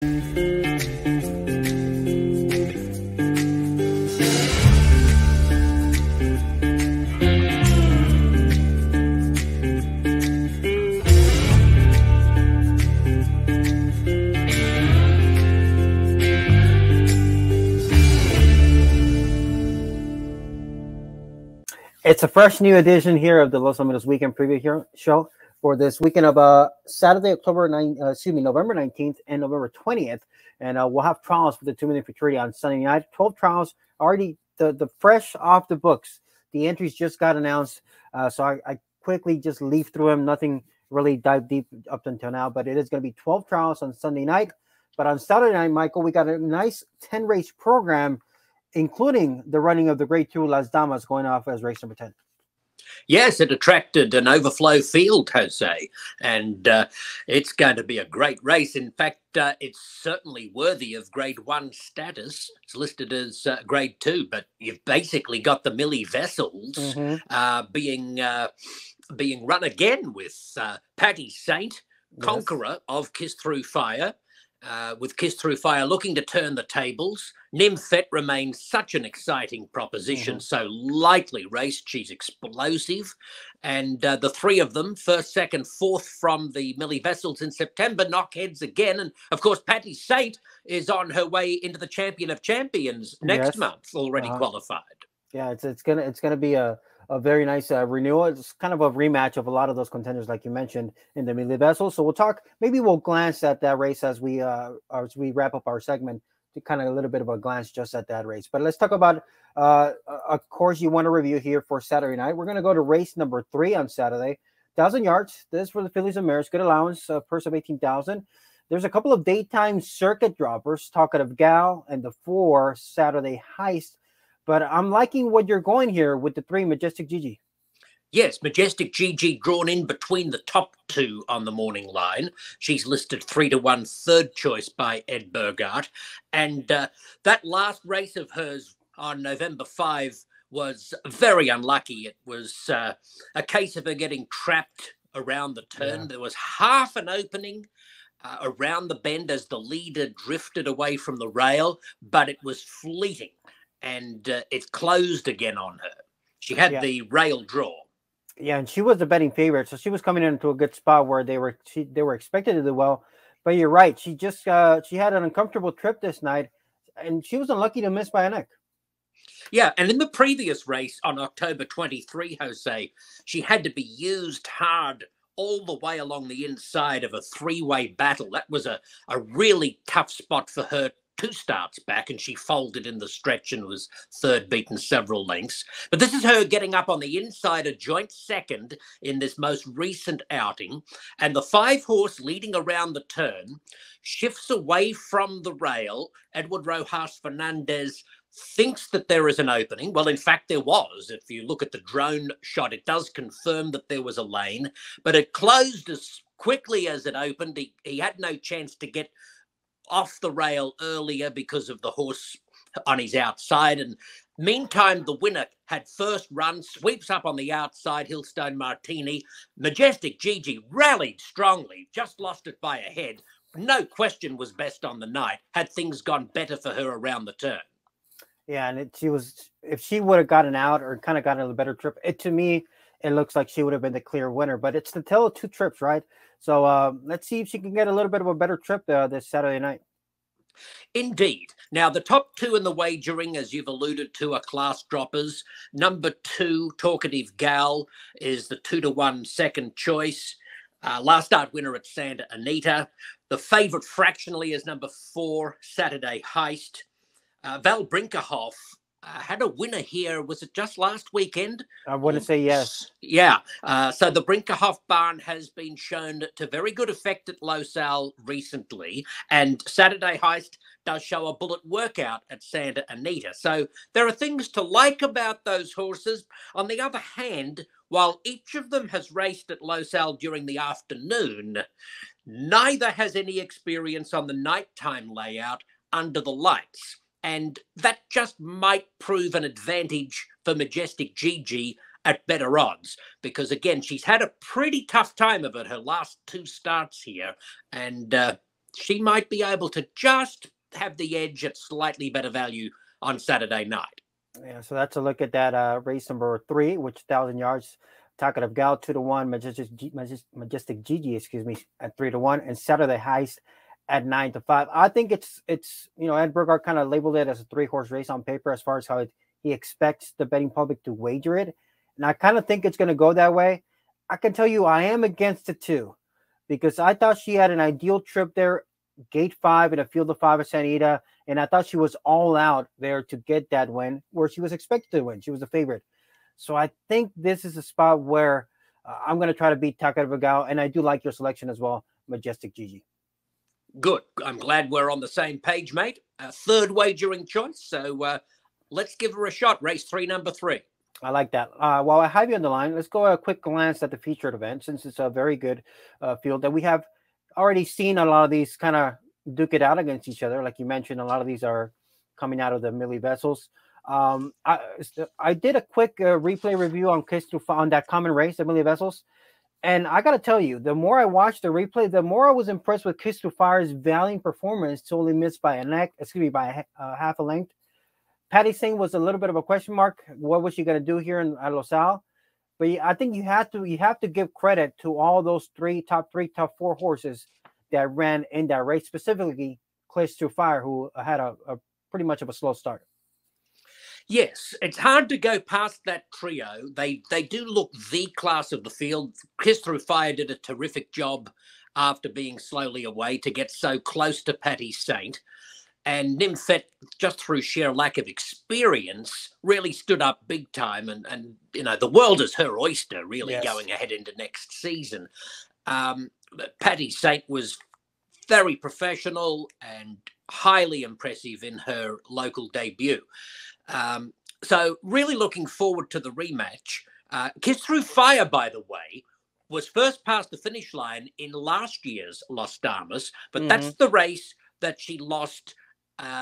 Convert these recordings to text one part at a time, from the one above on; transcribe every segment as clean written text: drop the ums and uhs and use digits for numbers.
It's a fresh new edition here of the Los Alamitos Weekend Preview show for this weekend of Saturday, November 19th and November 20th. And we'll have trials for the 2 Million Futurity on Sunday night. 12 trials already, the fresh off the books. The entries just got announced. So I quickly just leafed through them. Nothing really dive deep up until now, but it is going to be 12 trials on Sunday night. But on Saturday night, Michael, we got a nice 10-race program, including the running of the Grade 2 Las Damas going off as race number 10. Yes, it attracted an overflow field, Jose, and it's going to be a great race. In fact, it's certainly worthy of Grade 1 status. It's listed as Grade 2, but you've basically got the Millie vessels being run again with Patty Saint, conqueror of Kiss Through Fire. With Kiss Through Fire looking to turn the tables. Nymphette remains such an exciting proposition, so lightly raced. She's explosive. And the three of them, first, second, fourth from the Millie Vessels in September, knock heads again. And, of course, Patty Saint is on her way into the Champion of Champions next month, already qualified. Yeah, it's gonna be a very nice renewal. It's kind of a rematch of a lot of those contenders, like you mentioned, in the Millie Vessel. So maybe we'll glance at that race as we wrap up our segment, to kind of a little bit of a glance just at that race. But let's talk about a course you want to review here for Saturday night. We're going to go to race number 3 on Saturday. 1,000 yards. This is for the fillies and mares. Good allowance, purse of 18,000. There's a couple of daytime circuit droppers, Talkative Gal and the 4 Saturday Heist. But I'm liking what you're going here with the 3 Majestic Gigi. Yes, Majestic Gigi drawn in between the top 2 on the morning line. She's listed 3-1 third choice by Ed Burgart. And that last race of hers on November 5 was very unlucky. It was a case of her getting trapped around the turn. There was half an opening around the bend as the leader drifted away from the rail, but it was fleeting. And it closed again on her. She had the rail draw. Yeah, and she was the betting favorite, so she was coming into a good spot where they were expected to do well. But you're right, she just she had an uncomfortable trip this night, and she was unlucky to miss by a neck. Yeah, and in the previous race on October 23, Jose, she had to be used hard all the way along the inside of a 3-way battle. That was a really tough spot for her 2 starts back, and she folded in the stretch and was third, beaten several lengths. But this is her getting up on the inside, a joint second in this most recent outing. And the 5-horse leading around the turn shifts away from the rail. Edward Rojas Fernandez thinks that there is an opening. Well, in fact, there was. If you look at the drone shot, it does confirm that there was a lane, but it closed as quickly as it opened. He had no chance to get off the rail earlier because of the horse on his outside. And meantime, the winner had first run, sweeps up on the outside, Hillstone Martini. Majestic Gigi rallied strongly, just lost it by a head. No question was best on the night, had things gone better for her around the turn. Yeah, and if she would have gotten out or kind of gotten a better trip, to me, it looks like she would have been the clear winner. But it's the tale of 2 trips, right? So let's see if she can get a little bit of a better trip this Saturday night. Indeed. Now, the top 2 in the wagering, as you've alluded to, are class droppers. Number 2, Talkative Gal, is the 2-1 second choice. Last start winner at Santa Anita. The favourite fractionally is number 4, Saturday Heist. Val Brinkerhoff had a winner here. Was it just last weekend? I want to say yes. Yeah. So the Brinkerhoff barn has been shown to very good effect at Los Al recently. And Saturday Heist does show a bullet workout at Santa Anita. So there are things to like about those horses. On the other hand, while each of them has raced at Los Al during the afternoon, neither has any experience on the nighttime layout under the lights. And that just might prove an advantage for Majestic Gigi at better odds. Because, again, she's had a pretty tough time of it, her last 2 starts here. And she might be able to just have the edge at slightly better value on Saturday night. Yeah, so that's a look at that race number 3, which 1,000 yards. Talkative Gal 2-1, Majestic Gigi, excuse me, at 3-1, and Saturday Heist at 9-5. I think it's Ed Burgard kind of labeled it as a 3-horse race on paper as far as how he expects the betting public to wager it, and I kind of think it's going to go that way. I can tell you I am against it too, because I thought she had an ideal trip there, gate 5 in a field of 5 at Santa Anita, and I thought she was all out there to get that win where she was expected to win. She was the favorite. So I think this is a spot where I'm going to try to beat Talkative Gal, and I do like your selection as well, Majestic Gigi. Good. I'm glad we're on the same page, mate. Third wagering choice. So let's give her a shot. Race 3, number 3. I like that. While I have you on the line, let's go a quick glance at the featured event, since it's a very good field that we have already seen a lot of these kind of duke it out against each other. Like you mentioned, a lot of these are coming out of the Millie Vessels. I did a quick replay review on that common race, the Millie Vessels, and I got to tell you, the more I watched the replay, the more I was impressed with Kiss Through Fire's valiant performance to only miss by half a length. Patty Singh was a little bit of a question mark. What was she going to do here at Los Al? But I think you have to give credit to all those top 4 horses that ran in that race, specifically Kiss Through Fire, who had a pretty much of a slow start. Yes, it's hard to go past that trio. They do look the class of the field. Kiss Through Fire did a terrific job after being slowly away to get so close to Patty Saint. And Nymphet, just through sheer lack of experience, really stood up big time. And the world is her oyster, really, yes, going ahead into next season. Patty Saint was very professional and highly impressive in her local debut. So really looking forward to the rematch. Kiss Through Fire, by the way, was first past the finish line in last year's Las Damas, but that's the race that she lost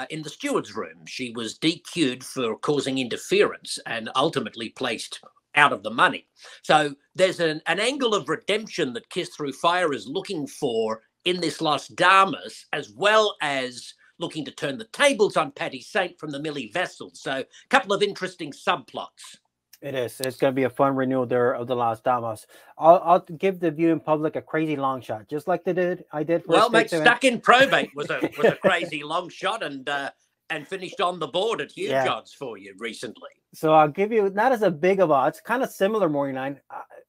in the steward's room. She was DQ'd for causing interference and ultimately placed out of the money. So there's an angle of redemption that Kiss Through Fire is looking for in this Las Damas, as well as looking to turn the tables on Patty Saint from the Millie Vessels. So a couple of interesting subplots. It is. It's going to be a fun renewal there of the Las Damas. I'll give the viewing public a crazy long shot, just like I did. Well, mate, Stuck in Probate was a crazy long shot and finished on the board at huge odds for you recently. So I'll give you, not as a big of odds, kind of similar morning line.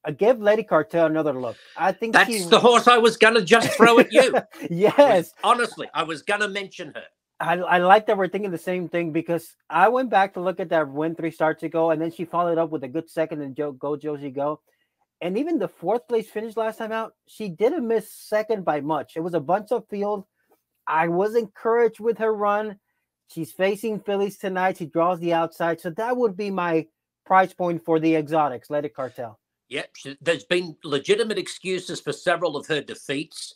I give Lady Cartel another look. I think that's the horse I was going to just throw at you. Yes. Honestly, I was going to mention her. I like that we're thinking the same thing, because I went back to look at that win 3 starts ago, and then she followed up with a good second and Go Josie Go. And even the 4th place finish last time out, she didn't miss second by much. It was a bunch of field. I was encouraged with her run. She's facing fillies tonight. She draws the outside. So that would be my price point for the exotics, Lady Cartel. Yep, there's been legitimate excuses for several of her defeats.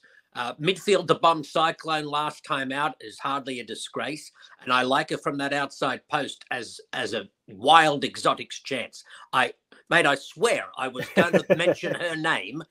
Midfield to bomb Cyclone last time out is hardly a disgrace, and I like her from that outside post as a wild exotics chance. I swear I was going to mention her name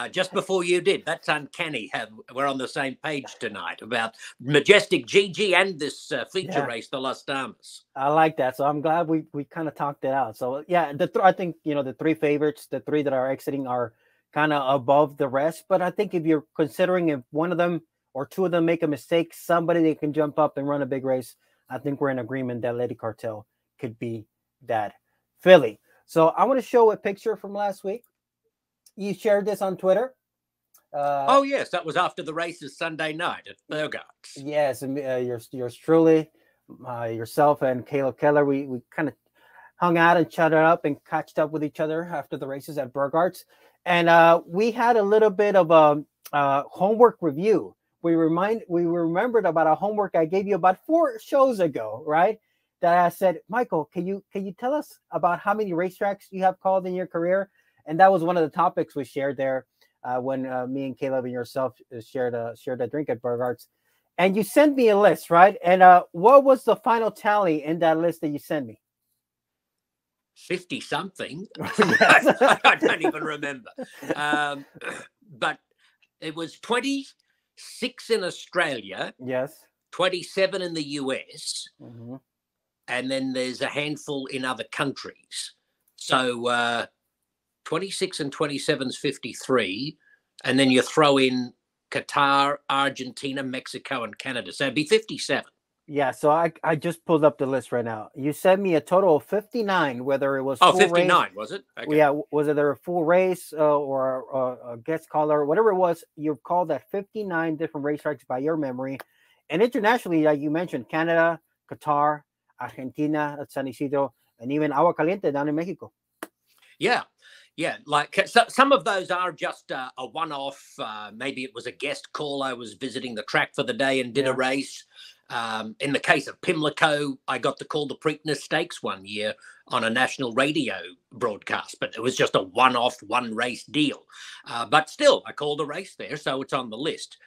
just before you did. That's uncanny. We're on the same page tonight about Majestic Gigi and this feature race, the Las Damas. I like that. So I'm glad we kind of talked it out. So yeah, I think the 3 favorites, the 3 that are exiting are kind of above the rest. But I think if you're considering if one of them or 2 of them make a mistake, somebody that can jump up and run a big race, I think we're in agreement that Lady Cartel could be that filly. So I want to show a picture from last week. You shared this on Twitter. Oh, yes. That was after the races Sunday night at Burgart's. Yes. And yours truly, yourself and Caleb Keller, we kind of hung out and chatted up and catched up with each other after the races at Burgart's. And we had a little bit of a homework review. We remembered about a homework I gave you about 4 shows ago, right? That I said, Michael, can you tell us about how many racetracks you have called in your career? And that was one of the topics we shared there when me and Caleb and yourself shared a drink at Burgart's. And you sent me a list, right? And what was the final tally in that list that you sent me? 50 something. I don't even remember. But it was 20, 6 in Australia, Yes. 27 in the US, Mm-hmm. and then there's a handful in other countries. So 26 and 27 is 53, and then you throw in Qatar, Argentina, Mexico, and Canada. So it'd be 57. Yeah, so I just pulled up the list right now. You sent me a total of 59, whether it was Oh, full 59, race. was it? Okay. Yeah, was it a full race or a guest caller, whatever it was, you've called that 59 different racetracks by your memory. And internationally, like you mentioned, Canada, Qatar, Argentina, San Isidro, and even Agua Caliente down in Mexico. Yeah. Yeah, like so, some of those are just a one-off. Maybe it was a guest call. I was visiting the track for the day and did a race. In the case of Pimlico, I got to call the Preakness Stakes one year on a national radio broadcast, but it was just a one-off, one-race deal. But still, I called a race there, so it's on the list.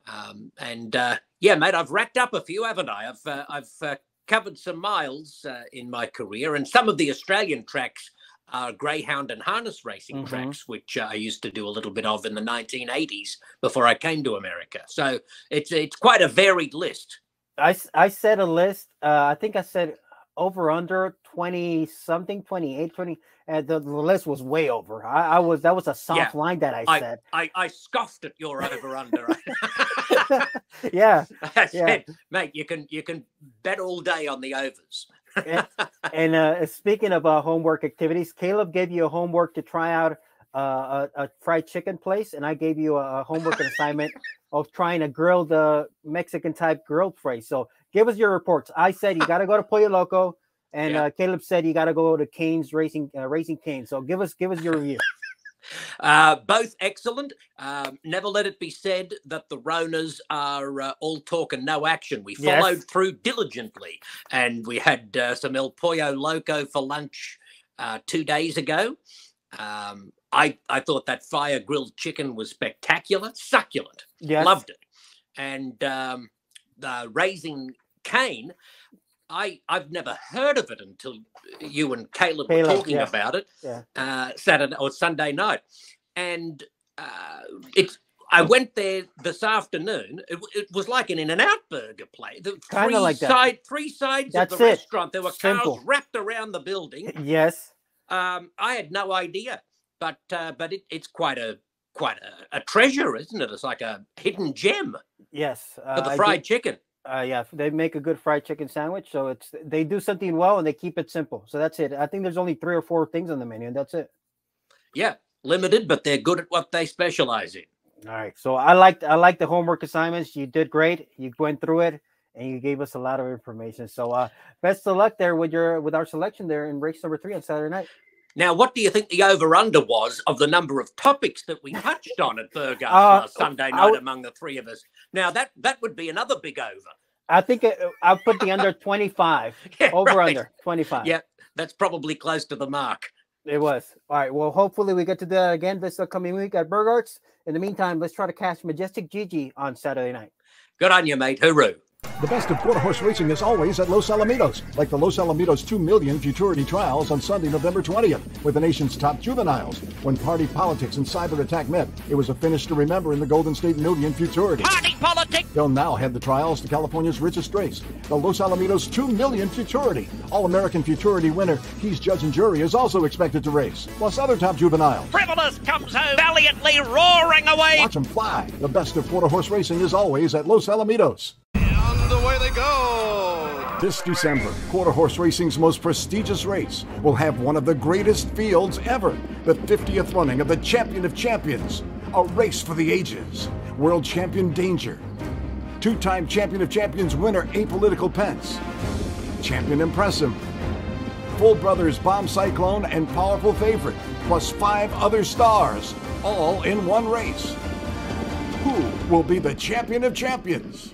Yeah, mate, I've racked up a few, haven't I? I've covered some miles in my career, and some of the Australian tracks are greyhound and harness racing tracks, which I used to do a little bit of in the 1980s before I came to America. So it's quite a varied list. I said a list. I think I said over under 20 something, 28, 20, and the list was way over. That was a soft line that I said. I scoffed at your over under. Yeah. I said, mate, you can bet all day on the overs. and speaking of homework activities, Caleb gave you a homework to try out a fried chicken place, and I gave you a homework assignment of trying to grill the Mexican type grilled fry. So give us your reports. I said you got to go to Pollo Loco, and Caleb said you got to go to Cane's Raising Cane. So give us your review. Both excellent. Never let it be said that the Ronas are all talk and no action. We followed through diligently, and we had some El Pollo Loco for lunch 2 days ago. I thought that fire grilled chicken was spectacular, succulent. Yes. Loved it. And the Raising Cane, I've never heard of it until you and Caleb were talking about it Saturday or Sunday night. And I went there this afternoon. It was like an In-N-Out burger place. Kind of like that. Three sides That's of the restaurant. There were Simple. cars wrapped around the building. Yes. I had no idea, but it's quite a treasure, isn't it? It's like a hidden gem. Yes. For the fried chicken. Yeah, they make a good fried chicken sandwich. So they do something well and they keep it simple. So that's it. I think there's only 3 or 4 things on the menu, and that's it. Yeah, limited, but they're good at what they specialize in. All right. So I like the homework assignments. You did great. You went through it and you gave us a lot of information. So best of luck there with our selection there in race number 3 on Saturday night. Now, what do you think the over-under was of the number of topics that we touched on at Burgos last Sunday night among the 3 of us? Now, that would be another big over. I think I'll put the under 25. Under 25. Yeah, that's probably close to the mark. It was. All right. Well, hopefully we get to do that again this upcoming week at Burgarts. In the meantime, let's try to catch Majestic Gigi on Saturday night. Good on you, mate. Hooroo. The best of quarter horse racing is always at Los Alamitos, like the Los Alamitos 2 Million Futurity Trials on Sunday, November 20th, with the nation's top juveniles. When party politics and cyber attack met, it was a finish to remember in the Golden State Million Futurity. Party politics! They'll now head the trials to California's richest race, the Los Alamitos 2 Million Futurity. All-American Futurity winner Keys Judge and Jury is also expected to race, plus other top juveniles. Frivolous comes home valiantly roaring away. Watch them fly. The best of quarter horse racing is always at Los Alamitos. Away they go! This December, quarter horse racing's most prestigious race will have one of the greatest fields ever, the 50th running of the Champion of Champions, a race for the ages. World Champion Danger, 2-time Champion of Champions winner Apolitical Pence, Champion Impressive, Full Brothers Bomb Cyclone and Powerful Favorite, plus 5 other stars, all in one race. Who will be the Champion of Champions?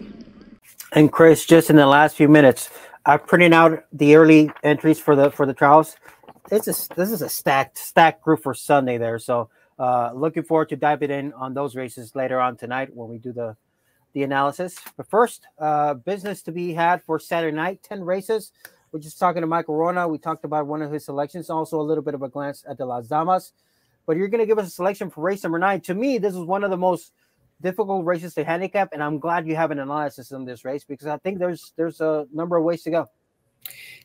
And Chris, just in the last few minutes, I'm printing out the early entries for the trials. This is a stacked group for Sunday there. So looking forward to diving in on those races later on tonight when we do the analysis. But first, business to be had for Saturday night, 10 races. We're just talking to Michael Rona. We talked about one of his selections, also a little bit of a glance at the Las Damas. But you're going to give us a selection for race number 9. To me, this is one of the most difficult races to handicap, and I'm glad you have an analysis on this race because I think there's a number of ways to go.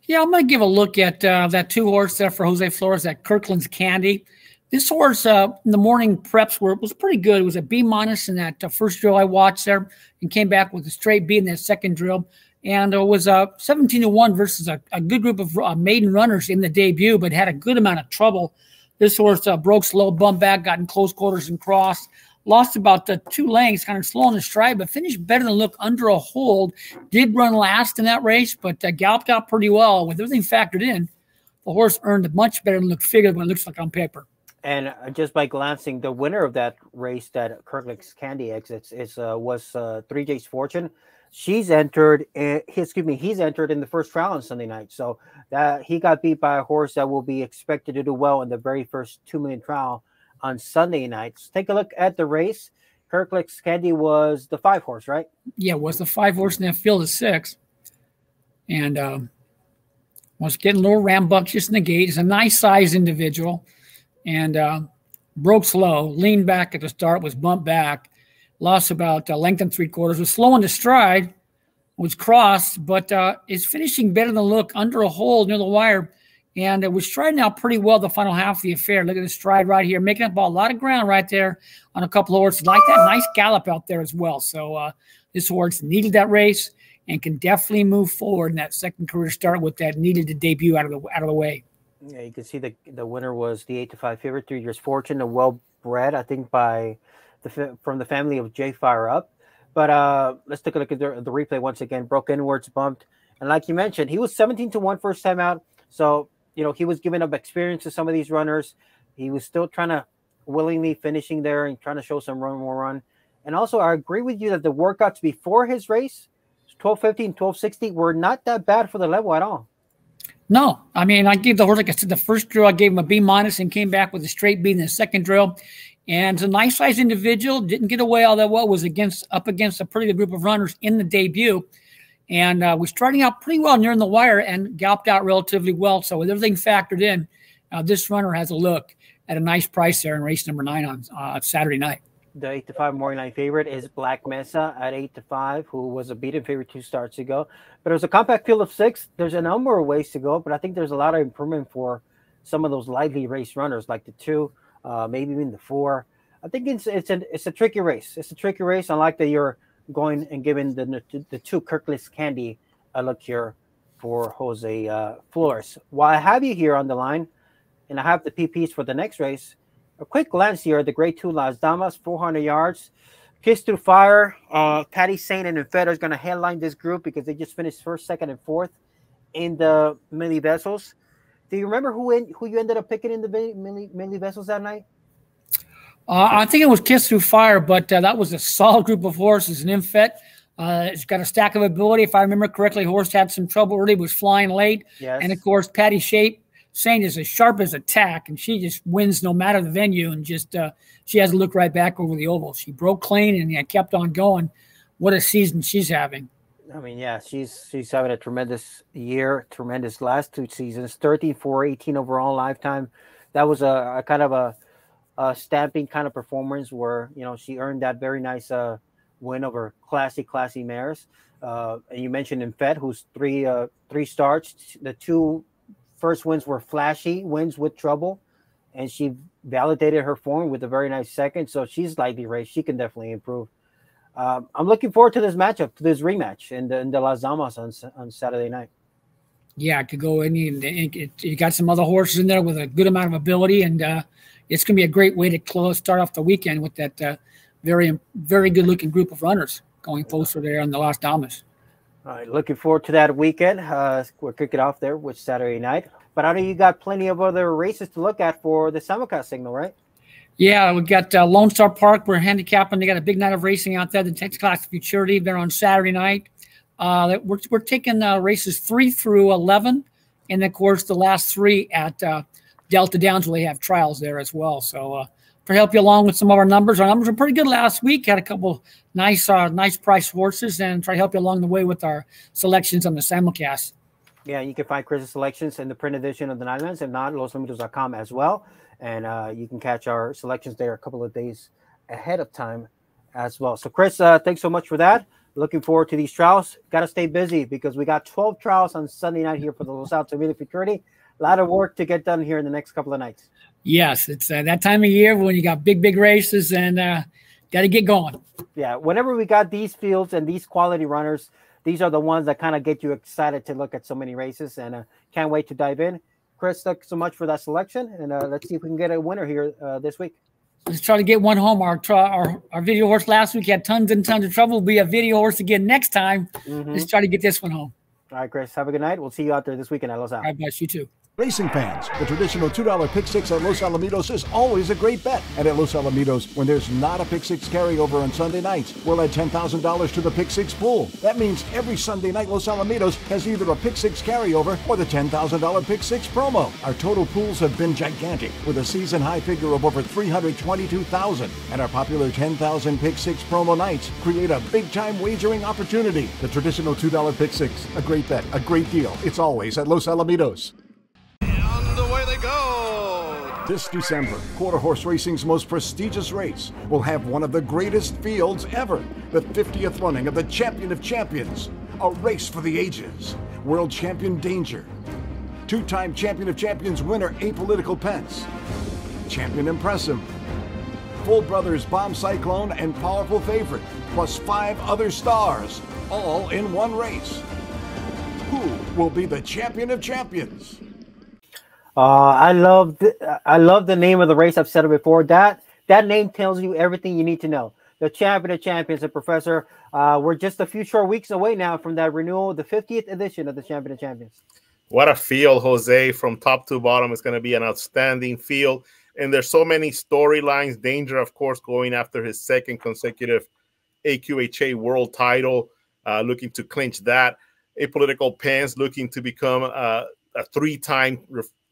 Yeah, I'm going to give a look at that 2-horse there for Jose Flores, that Kirkland's Candy. This horse in the morning preps was pretty good. It was a B- in that first drill I watched there, and came back with a straight B in that second drill. And it was 17-1 versus a good group of maiden runners in the debut, but had a good amount of trouble. This horse broke slow, bumped back, got in close quarters and crossed. Lost about 2 lengths, kind of slow on the stride, but finished better than look under a hold. Did run last in that race, but galloped out pretty well. With everything factored in, the horse earned much better than look figured when it looks like on paper. And just by glancing, the winner of that race that Kirkland's Candy exits was 3J's Fortune. He's entered in the first trial on Sunday night. So that he got beat by a horse that will be expected to do well in the very first 2 million trial on Sunday nights. Take a look at the race. Kirkland's Candy was the 5-horse, right? Yeah, it was the 5-horse in that field of 6. And was getting a little rambunctious in the gate. He's a nice sized individual. And broke slow, leaned back at the start, was bumped back, lost about a length and 3/4, was slow on the stride, was crossed, but is finishing better than look under a hold near the wire. And it was striding out pretty well the final half of the affair. Look at the stride right here, making up a lot of ground right there on a couple of horses. Like that nice gallop out there as well. So this horse needed that race and can definitely move forward in that second career start with that needed to debut out of the way. Yeah, you can see the winner was the 8-5 favorite, 3J's Fortune, a well-bred, I think, from the family of J Fire Up. But let's take a look at the replay once again. Broke inwards, bumped, and like you mentioned, he was 17-1 first time out. So he was giving up experience to some of these runners. He was still trying to willingly finishing there and trying to show some more run. And also, I agree with you that the workouts before his race, 12:15, 12:60, were not that bad for the level at all. No, I mean, I gave the horse, like I said, the first drill, I gave him a B- and came back with a straight B in the second drill. And it's a nice sized individual, didn't get away all that well, was up against a pretty good group of runners in the debut. And was starting out pretty well near the wire and galloped out relatively well. So with everything factored in, this runner has a look at a nice price there in race number 9 on Saturday night. The 8-5 morning line favorite is Black Mesa at 8-5, who was a beaten favorite 2 starts ago. But it was a compact field of 6. There's a number of ways to go, but I think there's a lot of improvement for some of those lightly raced runners, like the 2, maybe even the 4. I think it's a tricky race. It's a tricky race. I like that you're going and giving the 2 Kirkland's Candy a look here for Jose Flores. While I have you here on the line, and I have the PPs for the next race, a quick glance here at the grade 2 Las Damas, 400 yards. Kiss Through Fire, Patty Saint and Infeta is going to headline this group because they just finished 1st, 2nd, and 4th in the Millie Vessels. Do you remember who you ended up picking in the Millie Vessels that night? I think it was Kiss Through Fire, but that was a solid group of horses. An Infet, it's got a stack of ability. If I remember correctly, horse had some trouble early, was flying late. Yes. And, of course, Patty Saint is as sharp as a tack, and she just wins no matter the venue, and just she has to look right back over the oval. She broke clean and kept on going. What a season she's having. I mean, yeah, she's having a tremendous year, tremendous last 2 seasons, 13-4, 18 overall lifetime. That was a kind of a stamping kind of performance where, she earned that very nice win over classy mares. And you mentioned Infet, who's 3 starts. The 2 first wins were flashy wins with trouble, and she validated her form with a very nice second. So she's lightly raced. She can definitely improve. I'm looking forward to this matchup, to this rematch in the Las Damas on Saturday night. Yeah, it could go in. You got some other horses in there with a good amount of ability, and it's going to be a great way to start off the weekend with that very, very good-looking group of runners going closer there on the Las Damas. All right, looking forward to that weekend. We'll kick it off there with Saturday night. But I know you got plenty of other races to look at for the simulcast signal, right? Yeah, we got Lone Star Park. We're handicapping. They got a big night of racing out there. The Texas Class Futurity. They're on Saturday night. We're taking races 3 through 11, and of course the last 3 at Delta Downs, where they have trials there as well. So to help you along with some of our numbers were pretty good last week. Had a couple nice price horses, and try to help you along the way with our selections on the simulcast. Yeah, you can find Chris's selections in the print edition of the Ninelands, if not, losalamitos.com as well. And you can catch our selections there a couple of days ahead of time as well. So, Chris, thanks so much for that. Looking forward to these trials. Got to stay busy because we got 12 trials on Sunday night here for the Los Alamitos Futurity. A lot of work to get done here in the next couple of nights. Yes, it's that time of year when you got big races and got to get going. Yeah, whenever we got these fields and these quality runners, these are the ones that kind of get you excited to look at so many races, and can't wait to dive in. Chris, thanks so much for that selection, and let's see if we can get a winner here this week. Let's try to get one home. Our video horse last week had tons and tons of trouble. We'll be a video horse again next time. Let's try to get this one home. All right, Chris, have a good night. We'll see you out there this weekend at Los Alamitos. All right, bless you too. Racing fans, the traditional $2 pick six at Los Alamitos is always a great bet. And at Los Alamitos, when there's not a pick six carryover on Sunday nights, we'll add $10,000 to the pick six pool. That means every Sunday night, Los Alamitos has either a pick six carryover or the $10,000 pick six promo. Our total pools have been gigantic, with a season high figure of over $322,000. And our popular 10,000 pick six promo nights create a big time wagering opportunity. The traditional $2 pick six, a great bet, a great deal. It's always at Los Alamitos. And away they go. This December, quarter horse racing's most prestigious race will have one of the greatest fields ever, the 50th running of the Champion of Champions, a race for the ages. World Champion Danger, two-time Champion of Champions winner Apolitical Pence, Champion Impressive, Full Brothers Bomb Cyclone, and Powerful Favorite, plus 5 other stars, all in one race. Who will be the Champion of Champions? I love the name of the race. I've said it before. That name tells you everything you need to know. The Champion of Champions, and Professor. We're just a few short weeks away now from that renewal, the 50th edition of the Champion of Champions. What a field, Jose, from top to bottom. It's going to be an outstanding field. And there's so many storylines. Danger, of course, going after his second consecutive AQHA world title, looking to clinch that. Apolitical Pence looking to become a 3-time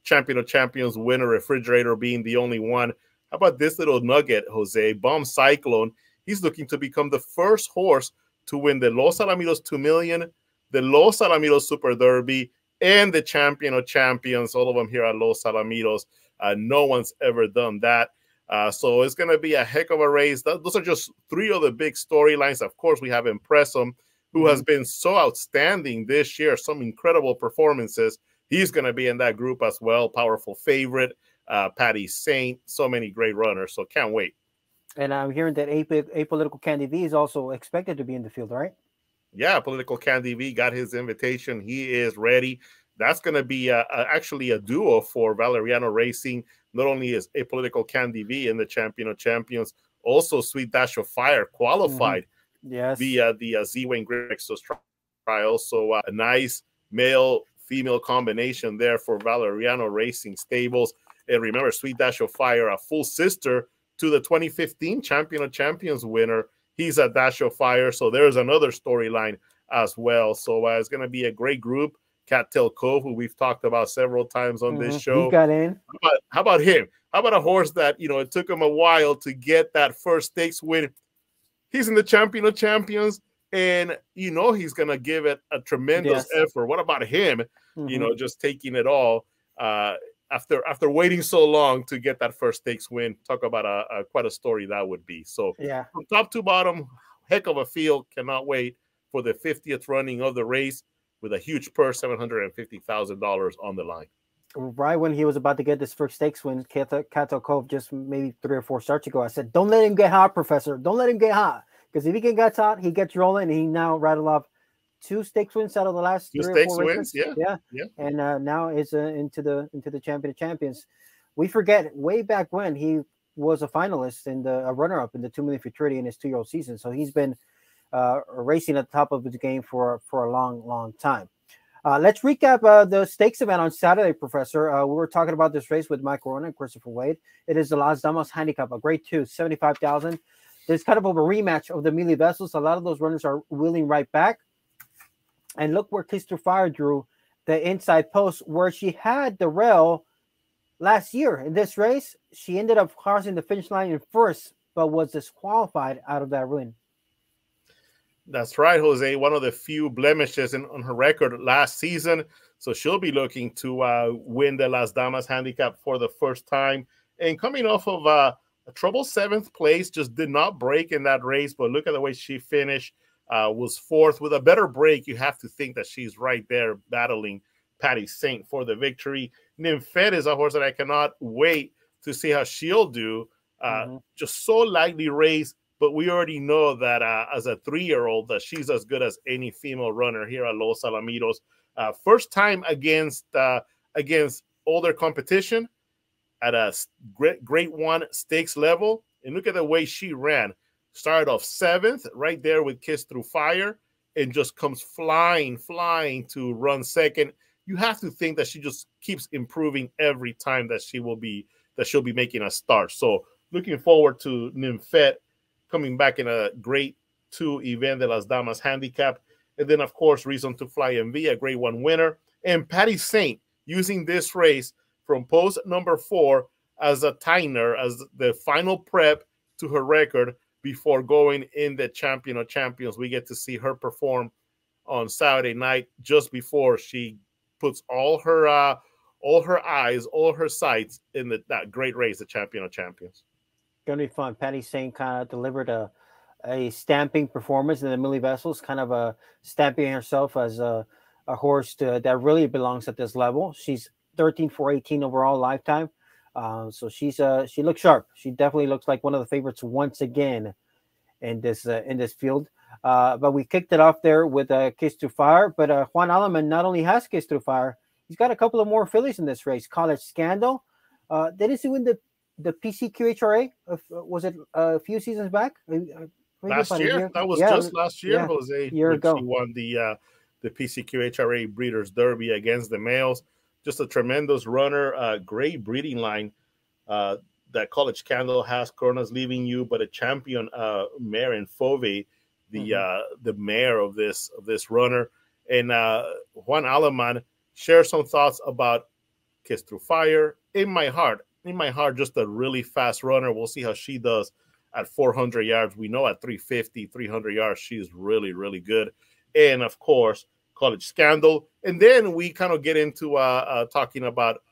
Champion of Champions winner, Refrigerator being the only one. How about this little nugget, Jose? Bomb Cyclone. He's looking to become the first horse to win the Los Alamitos 2 million, the Los Alamitos Super Derby, and the Champion of Champions, all of them here at Los Alamitos. No one's ever done that. So it's going to be a heck of a race. Those are just 3 of the big storylines. Of course, we have Impressum, who has been so outstanding this year, some incredible performances. He's going to be in that group as well. Powerful Favorite, Patty Saint, so many great runners. So can't wait. And I'm hearing that Apolitical Candy V is also expected to be in the field, right? Yeah, Political Candy V got his invitation. He is ready. That's going to be actually a duo for Valeriano Racing. Not only is Apolitical Candy V in the Champion of Champions, also Sweet Dash of Fire qualified yes, via the Z-Wayne Grexos trial. So a nice male-female combination there for Valeriano Racing Stables. And remember, Sweet Dash of Fire, a full sister to the 2015 Champion of Champions winner. He's a Dash of Fire, so there's another storyline as well. So it's going to be a great group. Cattail Cove, who we've talked about several times on this show. He got in. How about him? How about a horse that, it took him a while to get that first stakes win? He's in the Champion of Champions, and he's going to give it a tremendous effort. What about him? Just taking it all after waiting so long to get that first stakes win. Talk about quite a story that would be. So from top to bottom, heck of a field. Cannot wait for the 50th running of the race with a huge purse, $750,000 on the line. Right when he was about to get this first stakes win, Cattail Cove, just maybe 3 or 4 starts ago, I said, don't let him get hot, Professor. Don't let him get hot. Because if he gets hot, he gets rolling, and he now rattled off 2 stakes wins out of the last 3 or 4 races. Yeah. And now is into the Champion of Champions. We forget way back when he was a finalist and a runner-up in the 2 Million Futurity in his 2-year-old season. So he's been racing at the top of his game for a long time. Let's recap the stakes event on Saturday, Professor. We were talking about this race with Mike Corona and Christopher Wade. It is the Las Damas Handicap, a grade 2, $75,000. There's kind of a rematch of the Mealy Vessels. A lot of those runners are wheeling right back. And look where Christopher Fire drew the inside post, where she had the rail last year in this race. She ended up crossing the finish line in first, but was disqualified out of that win. That's right, Jose. One of the few blemishes on her record last season. So she'll be looking to win the Las Damas Handicap for the first time. And coming off of a a trouble 7th place, just did not break in that race, but look at the way she finished. Was 4th with a better break. You have to think that she's right there battling Patty Saint for the victory. Nymphette is a horse that I cannot wait to see how she'll do. Just so lightly raced, but we already know that as a 3-year-old that she's as good as any female runner here at Los Alamitos. First time against older competition at a grade 1 stakes level, and look at the way she ran. Started off 7th right there with Kiss Through Fire, and just comes flying to run 2nd. You have to think that she just keeps improving every time that she'll be making a start. So looking forward to Nymphette coming back in a grade 2 event, the Las Damas Handicap. And then, of course, Reason to Fly MV, a grade 1 winner. And Patty Saint using this race from post number 4 as a tiner, as the final prep to her record before going in the Champion of Champions. We get to see her perform on Saturday night just before she puts all her eyes, all her sights in that great race, the Champion of Champions. Gonna be fun. Patty Saint kind of delivered a stamping performance in the Millie Vessels, kind of a stamping herself as a horse that really belongs at this level. She's 13-4-18 overall lifetime. So she looks sharp. She definitely looks like one of the favorites once again in this field. But we kicked it off there with Kiss Through Fire. But Juan Aleman not only has Kiss Through Fire, he's got a couple of more fillies in this race. College Scandal. Didn't he win the PCQHRA? Was it a few seasons back? Last year? That was just last year, Jose. A year ago. He won the PCQHRA Breeders' Derby against the males. Just a tremendous runner, great breeding line that College Scandal has. Corona's Leaving You, but a champion mare in Fove, the mare of this runner. And Juan Aleman shares some thoughts about Kiss Through Fire. In my heart, just a really fast runner. We'll see how she does at 400 yards. We know at 350, 300 yards, she's really, really good. And of course, College Scandal. And then we kind of get into talking about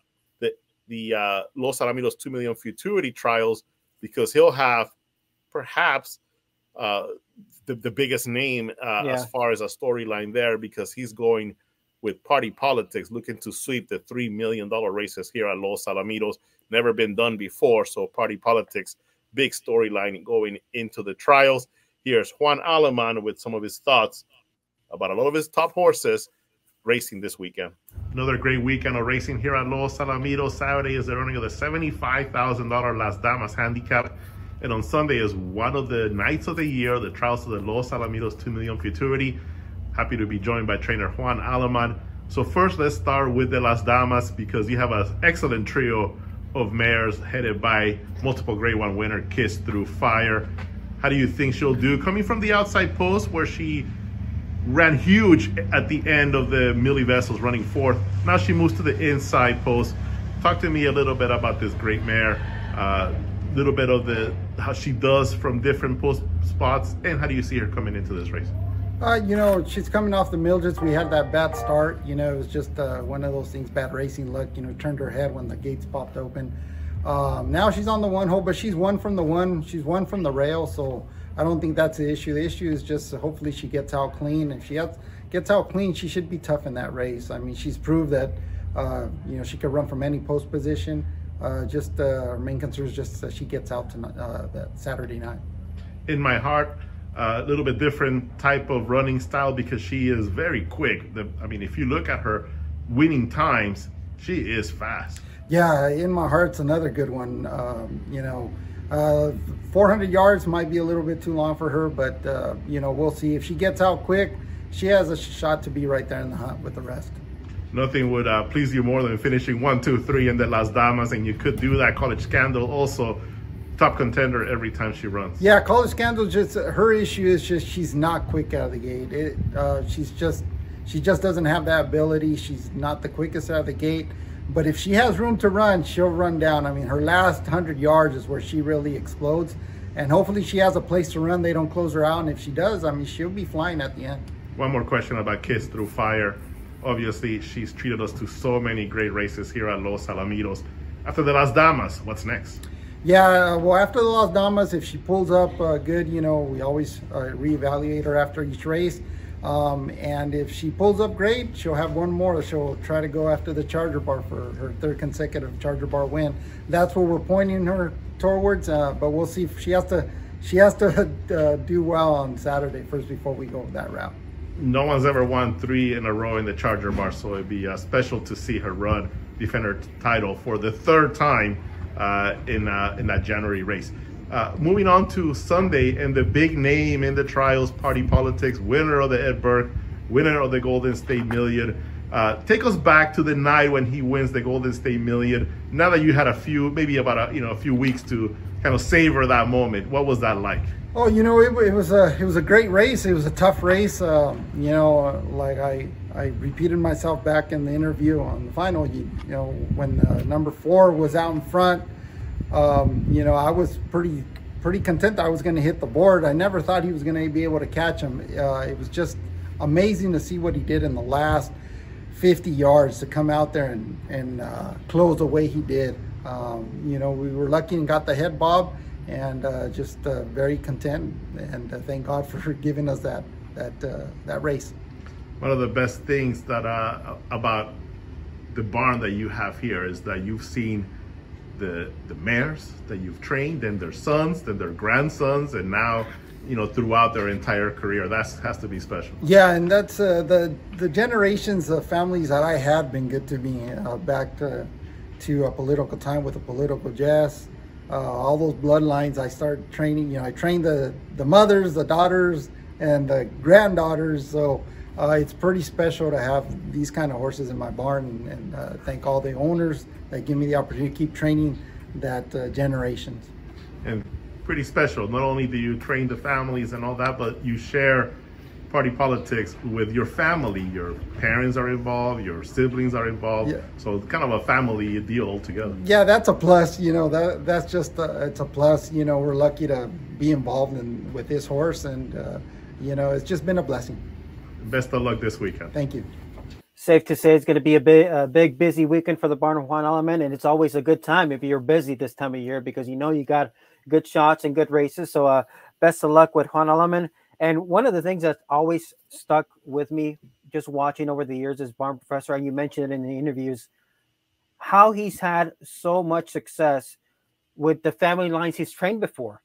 the Los Alamitos 2 Million Futurity trials, because he'll have perhaps the biggest name as far as a storyline there, because he's going with Party Politics, looking to sweep the $3 million races here at Los Alamitos. Never been done before, so Party Politics, big storyline going into the trials. Here's Juan Aleman with some of his thoughts about a lot of his top horses racing this weekend. Another great weekend of racing here at Los Alamitos. Saturday is the running of the $75,000 Las Damas Handicap. And on Sunday is one of the nights of the year, the trials of the Los Alamitos 2 Million Futurity. Happy to be joined by trainer Juan Aleman. So first, let's start with the Las Damas, because you have an excellent trio of mares headed by multiple grade 1 winner Kiss Through Fire. How do you think she'll do? Coming from the outside post, where she ran huge at the end of the Millie Vessels, running 4th. Now she moves to the inside post. Talk to me a little bit about this great mare, a little bit of how she does from different post spots, and how do you see her coming into this race? You know, she's coming off the Mildreds. We had that bad start. You know, it was just one of those things, bad racing luck. You know, turned her head when the gates popped open. Now she's on the 1 hole, but she's won from the 1. She's won from the rail, so I don't think that's the issue. The issue is just hopefully she gets out clean. If she gets out clean, she should be tough in that race. I mean, she's proved that, you know, she could run from any post position. Our main concern is just that she gets out that Saturday night. In my heart, a little bit different type of running style, because she is very quick. I mean, if you look at her winning times, she is fast. Yeah, In My Heart's another good one. You know, 400 yards might be a little bit too long for her, but you know, we'll see. If she gets out quick, she has a shot to be right there in the hunt with the rest. Nothing would please you more than finishing 1, 2, 3 in the Las Damas, and you could do that. College Scandal also top contender every time she runs. Yeah, College Scandal, just her issue is just she's not quick out of the gate. She just doesn't have that ability. She's not the quickest out of the gate. But if she has room to run, she'll run down. I mean, her last 100 yards is where she really explodes. And hopefully she has a place to run. They don't close her out. And if she does, I mean, she'll be flying at the end. One more question about Kiss Through Fire. Obviously, she's treated us to so many great races here at Los Alamitos. After the Las Damas, what's next? Yeah, well, after the Las Damas, if she pulls up good, you know, we always reevaluate her after each race. And if she pulls up great, she'll have one more. She'll try to go after the Charger Bar for her third consecutive Charger Bar win. That's what we're pointing her towards. But we'll see if she has to do well on Saturday first before we go that route. No one's ever won 3 in a row in the Charger Bar, so it'd be special to see her run, defend her title for the 3rd time in that January race. Moving on to Sunday, and the big name in the trials, Party Politics, winner of the Ed Burke, winner of the Golden State Million. Take us back to the night when he wins the Golden State Million. Now that you had a few weeks to kind of savor that moment, what was that like? Oh, you know, it was a great race. It was a tough race. You know, like I repeated myself back in the interview on the final. You know, when number 4 was out in front, you know, I was pretty content I was going to hit the board. I never thought he was going to be able to catch him. It was just amazing to see what he did in the last 50 yards to come out there and close the way he did. You know, we were lucky and got the head bob, and just very content, and thank God for giving us that race. One of the best things that about the barn that you have here is that you've seen the mares that you've trained, and their sons, then their grandsons, and now, you know, throughout their entire career. That has to be special. Yeah, and that's the generations of families that I had been good to me, back to a political time with a political jazz. All those bloodlines I started training. You know, I trained the mothers, the daughters, and the granddaughters. So it's pretty special to have these kind of horses in my barn, and thank all the owners that give me the opportunity to keep training that generations. And pretty special. Not only do you train the families and all that, but you share Party Politics with your family. Your parents are involved, your siblings are involved. Yeah. So kind of a family deal altogether. Yeah, that's a plus. You know, that's just it's a plus. You know, we're lucky to be involved with this horse, and you know, it's just been a blessing. Best of luck this weekend. Thank you. Safe to say it's going to be a big busy weekend for the barn of Juan Aleman, and it's always a good time if you're busy this time of year, because you know you got good shots and good races. So best of luck with Juan Aleman. And one of the things that always stuck with me just watching over the years as barn professor, and you mentioned it in the interviews, how he's had so much success with the family lines he's trained before.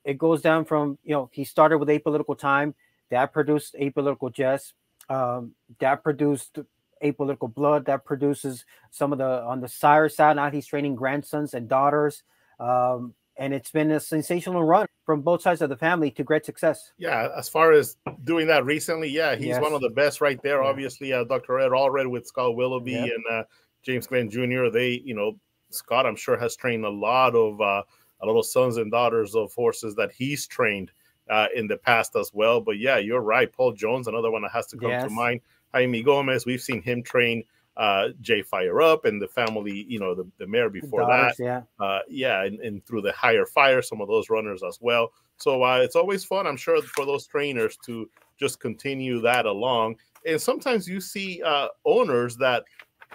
It goes down from, you know, he started with Apolitical Time. That produced Apolitical Jess. That produced Apolitical Blood. That produces some of the, on the sire side, now he's training grandsons and daughters. And it's been a sensational run from both sides of the family to great success. Yeah, as far as doing that recently, yeah, he's one of the best right there. Yeah. Obviously, Dr. Ed Allred with Scott Willoughby and James Glenn Jr. They, you know, Scott, I'm sure, has trained a lot of sons and daughters of horses that he's trained in the past as well. But yeah, you're right. Paul Jones, another one that has to come to mind. Jaime Gomez, we've seen him train Jay Fire Up and the family, you know, the mare before daughters, that. And through the Higher Fire, some of those runners as well. So it's always fun, I'm sure, for those trainers to just continue that along. And sometimes you see owners that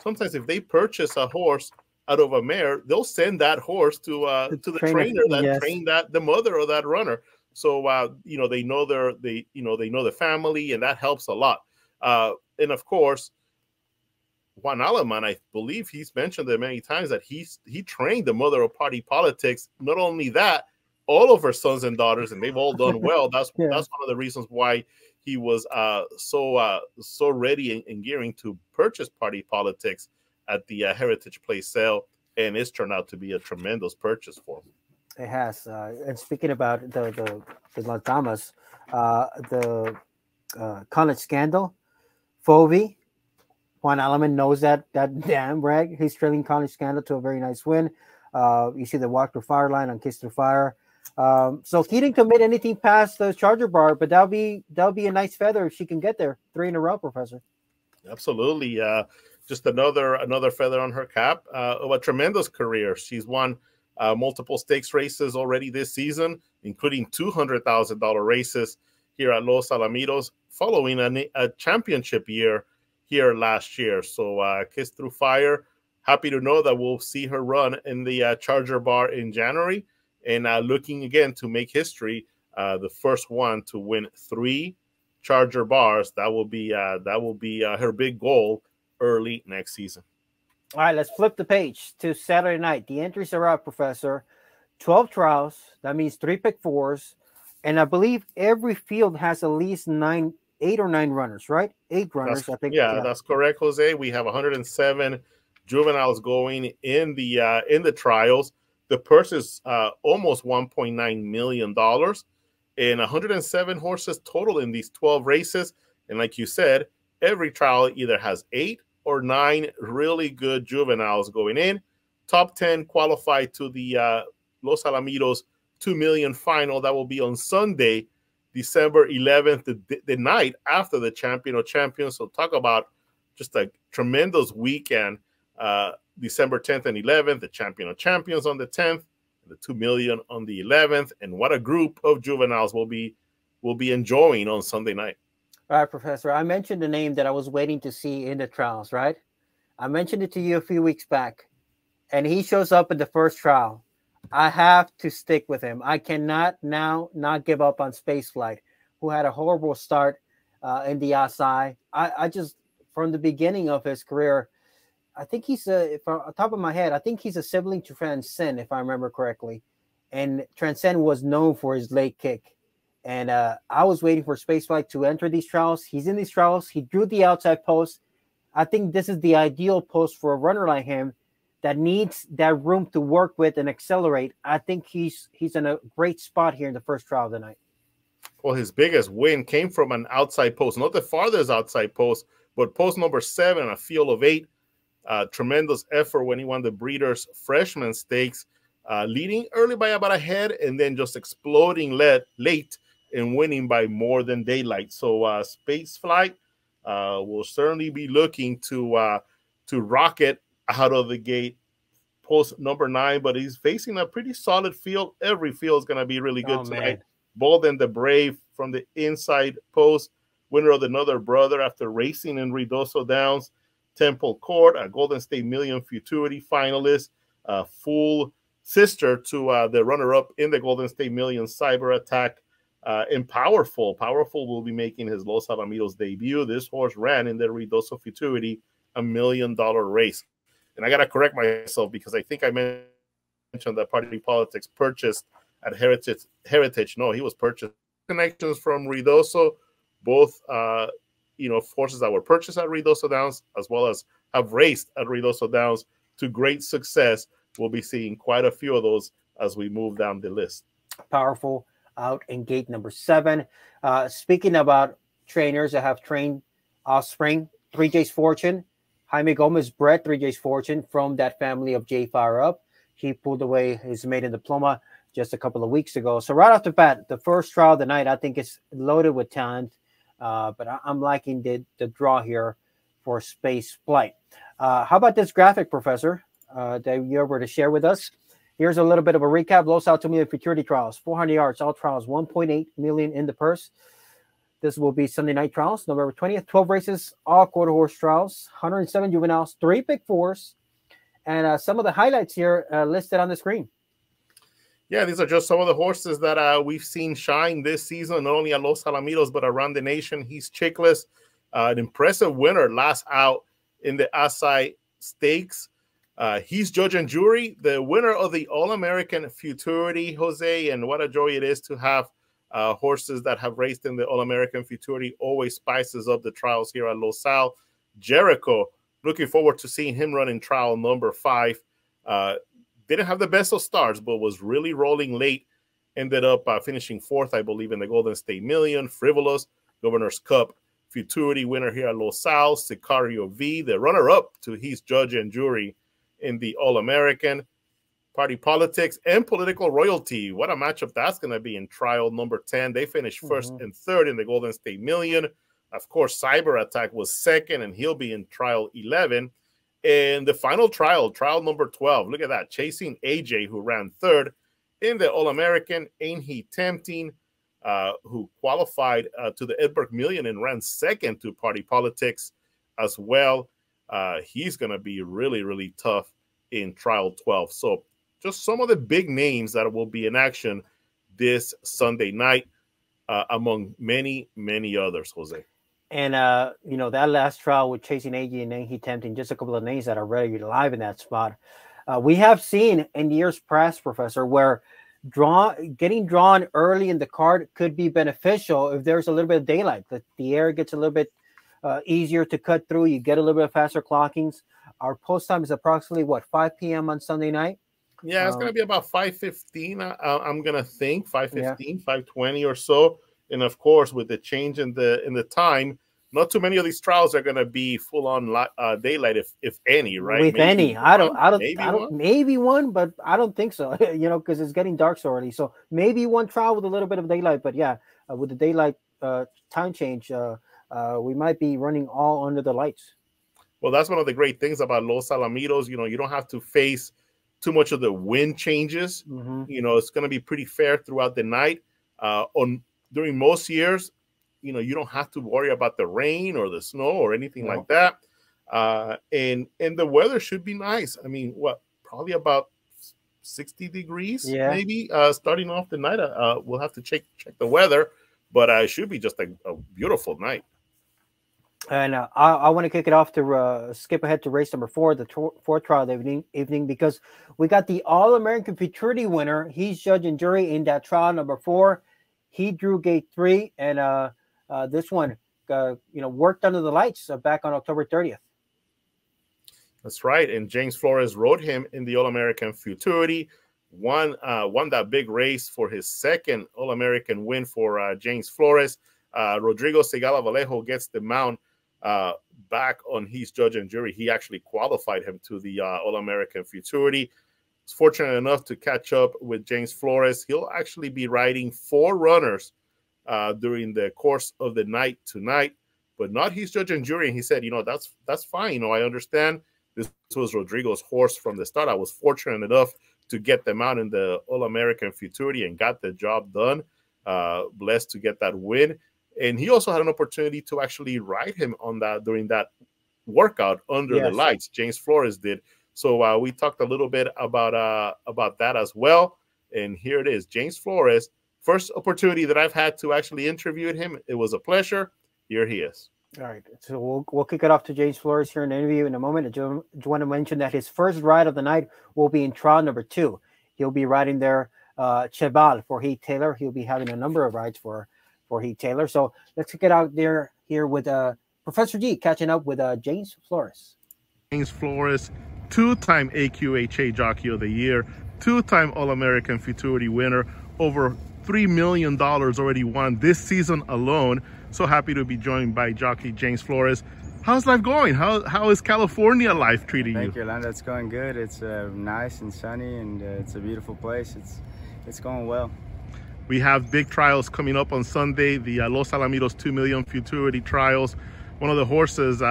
sometimes if they purchase a horse out of a mare, they'll send that horse to the trainer that trained the mother of that runner. So you know, they know the family, and that helps a lot. And of course, Juan Aleman, I believe he's mentioned it many times that he trained the mother of Party Politics. Not only that, all of her sons and daughters, and they've all done well. That's one of the reasons why he was so ready and gearing to purchase Party Politics at the Heritage Place sale, and it's turned out to be a tremendous purchase for him. It has. And speaking about the Las Damas, the College Scandal, Fovi, Juan Aleman knows that damn rag. He's trailing College Scandal to a very nice win. You see the walk through fire line on Kiss Through Fire. So he didn't commit anything past the Charger Bar, but that'll be a nice feather if she can get there. 3 in a row, Professor. Absolutely. Just another feather on her cap of a tremendous career. She's won multiple stakes races already this season, including $200,000 races here at Los Alamitos, following a championship year here last year. So Kiss Through Fire happy to know that we'll see her run in the Charger Bar in January, and looking again to make history, the first one to win 3 Charger Bars. That will be her big goal early next season. All right, let's flip the page to Saturday night. The entries are out, Professor. 12 trials. That means 3 pick 4s. And I believe every field has at least 8 or 9 runners, right? 8 runners, I think. Yeah, that's correct, Jose. We have 107 juveniles going in the trials. The purse is almost $1.9 million, and 107 horses total in these 12 races. And like you said, every trial either has 8 or 9 really good juveniles going in. Top 10 qualified to the Los Alamitos 2 million final. That will be on Sunday, December 11th, the night after the Champion of Champions. So talk about just a tremendous weekend. December 10th and 11th, the Champion of Champions on the 10th, the 2 million on the 11th, and what a group of juveniles will be enjoying on Sunday night. All right, Professor. I mentioned the name that I was waiting to see in the trials, right? I mentioned it to you a few weeks back, and he shows up in the first trial. I have to stick with him. I cannot now not give up on Spaceflight, who had a horrible start in the AQHA. I just, from the beginning of his career, I think he's if on top of my head, I think he's a sibling to Transcend, if I remember correctly. And Transcend was known for his late kick. And I was waiting for Spaceflight to enter these trials. He's in these trials. He drew the outside post. I think this is the ideal post for a runner like him that needs that room to work with and accelerate. I think he's in a great spot here in the first trial tonight. Well, his biggest win came from an outside post, not the farthest outside post, but post number 7, a field of 8. Tremendous effort when he won the Breeders' Freshman Stakes, leading early by about a head and then just exploding late and winning by more than daylight. So Spaceflight will certainly be looking to rocket out of the gate post number 9, but he's facing a pretty solid field. Every field is going to be really good tonight. Man. Bolden the Brave from the inside post, winner of Another Brother after racing in Ruidoso Downs. Temple Court, a Golden State Million Futurity finalist, full sister to the runner-up in the Golden State Million Cyber Attack. And Powerful will be making his Los Alamitos debut. This horse ran in the Ruidoso Futurity, $1 million race. And I got to correct myself because I think I mentioned that Party Politics purchased at Heritage. No, he was purchased. Connections from Ruidoso, both horses that were purchased at Ruidoso Downs as well as have raced at Ruidoso Downs to great success. We'll be seeing quite a few of those as we move down the list. Powerful out in gate number 7. Speaking about trainers that have trained offspring, 3J's Fortune, Jaime Gomez bred 3J's Fortune from that family of J Fire Up. He pulled away his maiden diploma just a couple of weeks ago. So right off the bat, the first trial of the night, I think it's loaded with talent. But I'm liking the draw here for Spaceflight. How about this graphic, Professor, that you're able to share with us? Here's a little bit of a recap. Los Al 2 million Futurity trials, 400 yards, all trials, 1.8 million in the purse. This will be Sunday night trials, November 20th. 12 races, all quarter horse trials, 107 juveniles, 3 pick 4s. And some of the highlights here listed on the screen. Yeah, these are just some of the horses that we've seen shine this season, not only at Los Alamitos, but around the nation. He's Chickless, an impressive winner last out in the AQHA Stakes. He's Judge and Jury, the winner of the All-American Futurity, Jose, and what a joy it is to have horses that have raced in the All-American Futurity. Always spices up the trials here at Los Al. Jericho, looking forward to seeing him run in trial number 5. Didn't have the best of starts, but was really rolling late. Ended up finishing 4th, I believe, in the Golden State Million. Frivolous, Governor's Cup Futurity winner here at Los Al. Sicario V, the runner-up to He's Judge and Jury in the All-American. Party Politics and Political Royalty. What a matchup that's going to be in trial number 10. They finished 1st and 3rd in the Golden State Million. Of course, Cyber Attack was 2nd, and he'll be in trial 11. And the final trial, trial number 12, look at that, Chasing AJ, who ran 3rd in the All-American. Ain't He Tempting, who qualified to the Edberg Million and ran 2nd to Party Politics as well. he's going to be really, really tough in trial 12. So just some of the big names that will be in action this Sunday night, among many, many others, Jose. And, you know, that last trial with Chasing AJ and Nengi Tempting, just a couple of names that are ready live in that spot. We have seen in years past, Professor, where getting drawn early in the card could be beneficial if there's a little bit of daylight. The air gets a little bit easier to cut through. You get a little bit of faster clockings. Our post time is approximately, what, 5 p.m. on Sunday night? Yeah, it's going to be about 5:15. I'm going to think 5:15, 5:20 or so. And of course, with the change in the time, not too many of these trials are going to be full on daylight, if any, right? If any, I don't. One? Maybe one, but I don't think so. You know, because it's getting dark so early. So maybe one trial with a little bit of daylight. But yeah, with the daylight time change, we might be running all under the lights. Well, that's one of the great things about Los Alamitos. You know, you don't have to face too much of the wind changes. Mm-hmm. You know, it's going to be pretty fair throughout the night. During most years, you know, you don't have to worry about the rain or the snow or anything like that. And the weather should be nice. I mean, probably about 60 degrees, maybe, starting off the night. We'll have to check the weather, but it should be just a beautiful night. And I want to kick it off to skip ahead to race number 4, the fourth trial of the evening, because we got the All-American Futurity winner. He's judge and jury in that trial number 4. He drew gate 3, and this one, worked under the lights back on October 30th. That's right, and James Flores rode him in the All-American Futurity. Won that big race for his second All-American win for James Flores. Rodrigo Segala Vallejo gets the mount back on his judge and jury. He actually qualified him to the All-American Futurity. Was fortunate enough to catch up with James Flores. He'll actually be riding 4 runners during the course of the night tonight, but not his judge and jury. And he said, that's fine. I understand this was Rodrigo's horse from the start. I was fortunate enough to get them out in the All-American Futurity and got the job done. Blessed to get that win. And he also had an opportunity to actually ride him on that during that workout under the lights. James Flores did. So we talked a little bit about that as well. And here it is, James Flores. First opportunity that I've had to actually interview him. It was a pleasure. Here he is. All right. So we'll kick it off to James Flores here in the interview in a moment. I just want to mention that his first ride of the night will be in trial number 2. He'll be riding there Cheval for Heath Taylor. He'll be having a number of rides for Heath Taylor. So let's kick it out there here with Professor G catching up with James Flores. James Flores, 2-time AQHA Jockey of the Year, 2-time All-American Futurity winner, over $3 million already won this season alone. So happy to be joined by jockey James Flores. How's life going? How is California life treating you? Thank you, Orlando. It's going good. It's nice and sunny, and it's a beautiful place. It's going well. We have big trials coming up on Sunday, the Los Alamitos 2 Million Futurity trials. One of the horses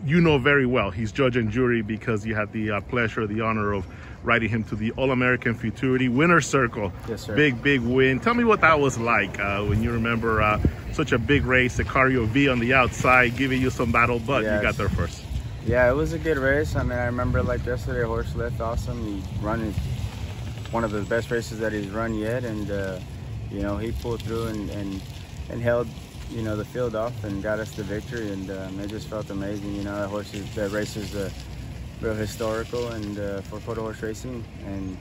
you know very well. He's judge and jury because you had the pleasure, the honor of riding him to the All-American Futurity Winner's Circle. Yes, sir. Big win. Tell me what that was like when you remember such a big race, the Cario V on the outside, giving you some battle, but you got there first. Yeah, it was a good race. I mean, I remember like yesterday, horse left awesome. He run one of the best races that he's run yet, and he pulled through and held the field off and got us the victory, and it just felt amazing. That race is real historical and for photo horse racing, and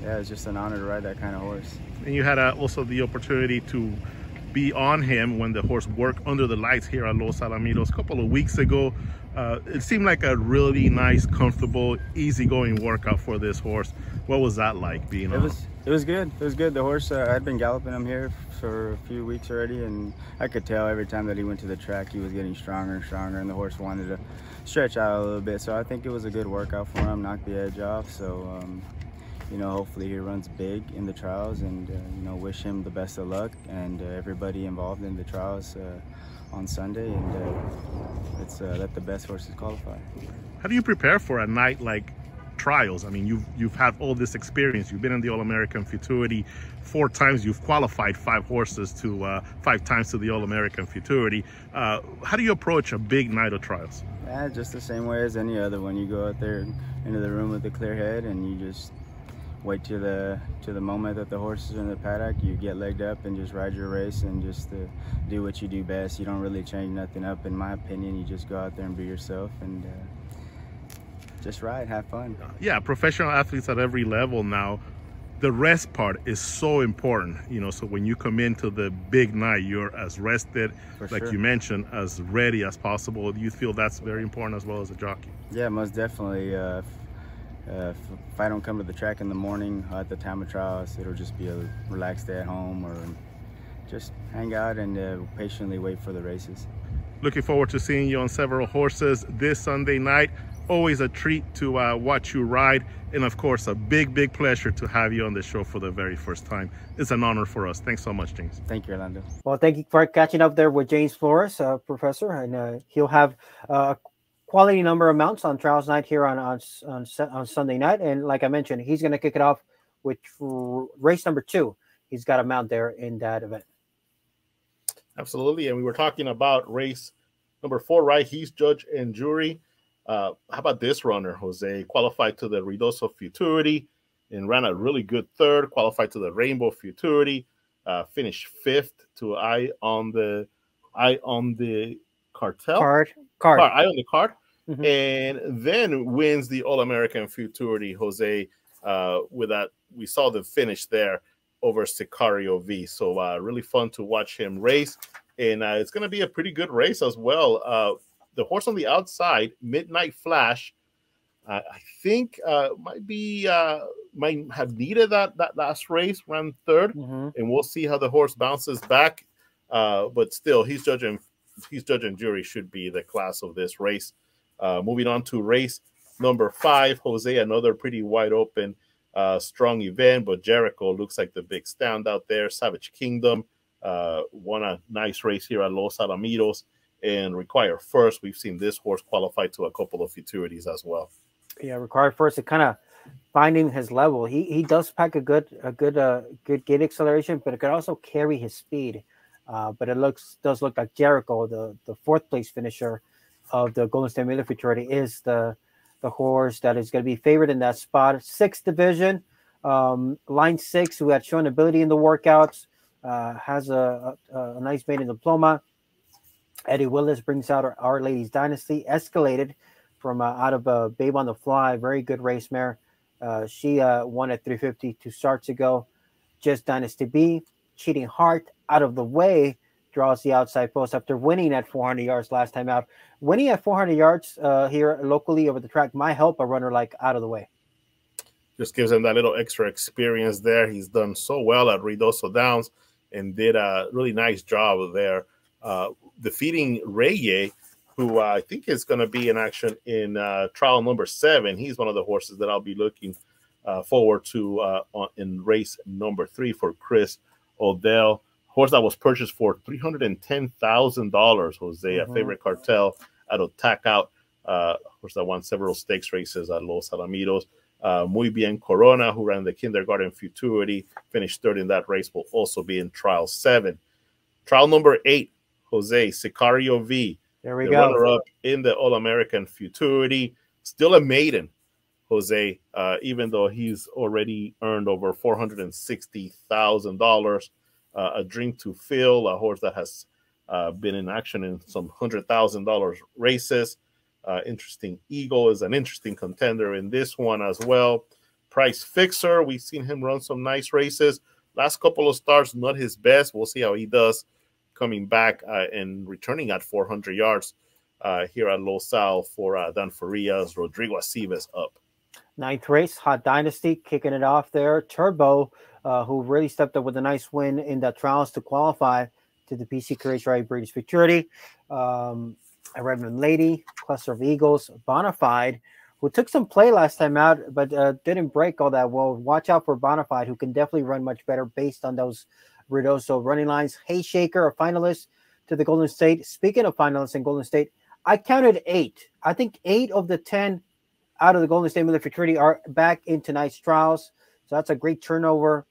it's just an honor to ride that kind of horse. And you had also the opportunity to be on him when the horse worked under the lights here at Los Alamitos a couple of weeks ago. It seemed like a really nice, comfortable, easygoing workout for this horse. What was that like being on? It was good. It was good. The horse, I'd been galloping him here for a few weeks already, and I could tell every time that he went to the track, he was getting stronger and stronger, and the horse wanted to stretch out a little bit. So I think it was a good workout for him, knocked the edge off. So, hopefully he runs big in the trials, and, wish him the best of luck, and everybody involved in the trials on Sunday, and let the best horses qualify. How do you prepare for a night like trials. I mean, you've had all this experience. You've been in the All-American Futurity 4 times. You've qualified 5 horses to 5 times to the All-American Futurity. How do you approach a big night of trials? Just the same way as any other one. You go out there into the room with a clear head, and you just wait to the moment that the horse is in the paddock. You get legged up and just ride your race and just do what you do best. You don't really change nothing up, in my opinion. You just go out there and be yourself and just ride, have fun. Yeah, professional athletes at every level now, the rest part is so important, you know. So when you come into the big night, you're as rested, like you mentioned, as ready as possible. Do you feel that's very important as well as a jockey? Yeah, most definitely. If I don't come to the track in the morning at the time of trials, it'll just be a relaxed day at home, or just hang out and patiently wait for the races. Looking forward to seeing you on several horses this Sunday night. Always a treat to watch you ride, and of course a big pleasure to have you on the show for the very first time. It's an honor for us. Thanks so much, James. Thank you, Orlando. Well, thank you for catching up there with James Flores, Professor, and he'll have quality number of mounts on trials night here on Sunday night. And like I mentioned, he's going to kick it off with race number 2. He's got a mount there in that event. Absolutely. And we were talking about race number 4, right? He's judge and jury. How about this runner, Jose? Qualified to the Ruidoso Futurity and ran a really good 3rd. Qualified to the Rainbow Futurity. Finished 5th to Eye on the Cartel. Eye on the card. Mm-hmm. And then wins the All-American Futurity, Jose. With that, we saw the finish there over Sicario V. So really fun to watch him race. And it's going to be a pretty good race as well. The horse on the outside, Midnight Flash, I think might have needed that last race, ran 3rd. Mm-hmm. And we'll see how the horse bounces back. But still, he's judge and jury should be the class of this race. Moving on to race number 5, Jose, another pretty wide open, strong event, but Jericho looks like the big standout there. Savage Kingdom won a nice race here at Los Alamitos and required first. We've seen this horse qualify to a couple of futurities as well. Yeah, required first to kind of finding his level. He does pack a good gate acceleration, but it could also carry his speed. But it does look like Jericho, the 4th place finisher of the Golden State Million Futurity, is the horse that is going to be favored in that spot. 6th division, line 6, who had shown ability in the workouts, has a nice maiden diploma. Eddie Willis brings out Our Lady's Dynasty, escalated from out of Babe on the Fly, very good race mare. She won at 350 2 starts ago. Just Dynasty B, Cheating Heart, out of the way, draws the outside post after winning at 400 yards last time out. Winning at 400 yards here locally over the track might help a runner like Out of the Way. Just gives him that little extra experience there. He's done so well at Ruidoso Downs and did a really nice job there, defeating Reye, who I think is going to be in action in trial number 7. He's one of the horses that I'll be looking forward to in race number 3 for Chris Odell. Horse that was purchased for $310,000, Jose, a favorite cartel out of Tack Out. Horse that won several stakes races at Los Alamitos. Muy Bien Corona, who ran the Kindergarten Futurity, finished 3rd in that race, will also be in trial 7. Trial number 8, Jose, Sicario V. There we go. go. Runner-up in the All-American Futurity. Still a maiden, Jose, even though he's already earned over $460,000. A Dream to Fill, a horse that has been in action in some $100,000 races. Interesting Eagle is an interesting contender in this one as well. Price Fixer, we've seen him run some nice races. Last couple of starts, not his best. We'll see how he does coming back and returning at 400 yards here at Los Al for Dan Farias. Rodrigo Aceves up. 9th race, Hot Dynasty, kicking it off there. Turbo, who really stepped up with a nice win in the trials to qualify to the PC Courage Ride Breeders' Futurity. A Redmond Lady, Cluster of Eagles, Bonafide, who took some play last time out, but didn't break all that well. Watch out for Bonafide, who can definitely run much better based on those Ruidoso running lines. Hayshaker, a finalist to the Golden State. Speaking of finalists in Golden State, I counted 8. I think 8 of the 10 out of the Golden State Million Futurity are back in tonight's trials. So that's a great turnover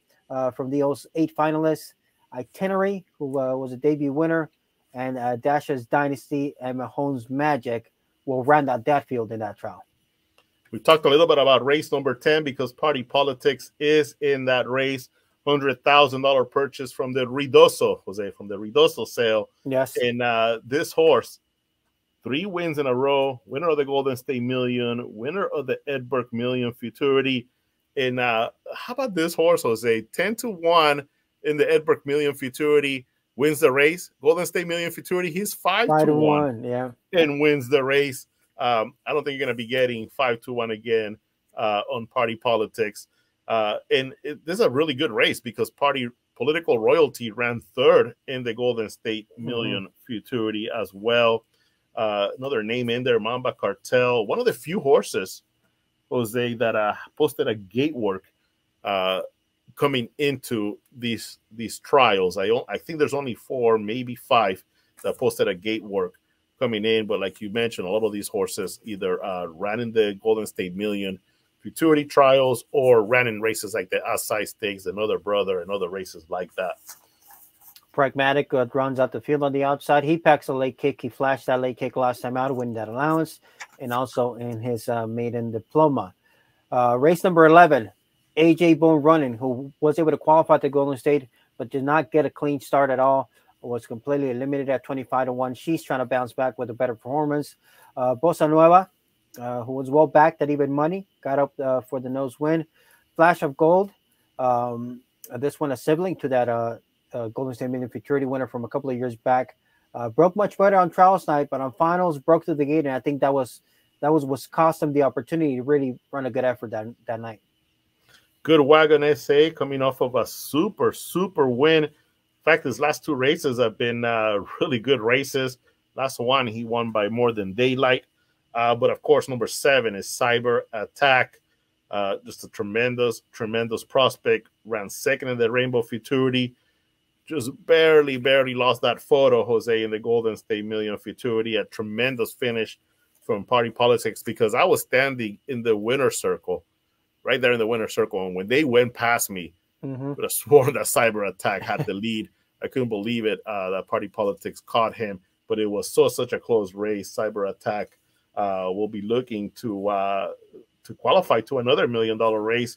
from the 8 finalists. Itinerary, who was a debut winner, and Dasha's Dynasty and Mahomes Magic will round out that field in that trial. We talked a little bit about race number 10 because Party Politics is in that race. $100,000 purchase from the Ruidoso, Jose, from the Ruidoso sale. Yes. And this horse, 3 wins in a row, winner of the Golden State Million, winner of the Edberg Million Futurity. And how about this horse, Jose? 10-1 in the Edberg Million Futurity, wins the race. Golden State Million Futurity, he's 5-1, yeah, and wins the race. I don't think you're going to be getting 5-1 again on Party Politics. And this is a really good race because Political Royalty ran 3rd in the Golden State Million Futurity as well. Another name in there, Mamba Cartel, one of the few horses, Jose, that posted a gate work coming into these trials. I think there's only 4, maybe 5 that posted a gate work coming in. But like you mentioned, a lot of these horses either ran in the Golden State Million Futurity trials or ran in races like the Asai Stakes, Another Brother, and other races like that. Pragmatic runs out the field on the outside. He packs a late kick. He flashed that late kick last time out, winning that allowance, and also in his maiden diploma. Race number 11, AJ Bone Running, who was able to qualify at the Golden State, but did not get a clean start at all. Was completely eliminated at 25-1. She's trying to bounce back with a better performance. Bossa Nueva, who was well backed at even money, got up for the nose win. Flash of Gold, this one a sibling to that Golden State Million Futurity winner from a couple of years back. Broke much better on trials night, but on finals broke through the gate, and I think that was what cost him the opportunity to really run a good effort that night. Good Wagon SA coming off of a super win. In fact, his last 2 races have been really good races. Last one, he won by more than daylight. But of course, number 7 is Cyber Attack. Just a tremendous prospect. Ran 2nd in the Rainbow Futurity. Just barely lost that photo, Jose, in the Golden State Million Futurity. A tremendous finish from Party Politics because I was standing in the winner's circle, right there in the winner's circle. And when they went past me, I would have sworn that Cyber Attack had the lead. I couldn't believe it that Party Politics caught him, but it was such a close race. Cyber Attack will be looking to qualify to another $1 million race.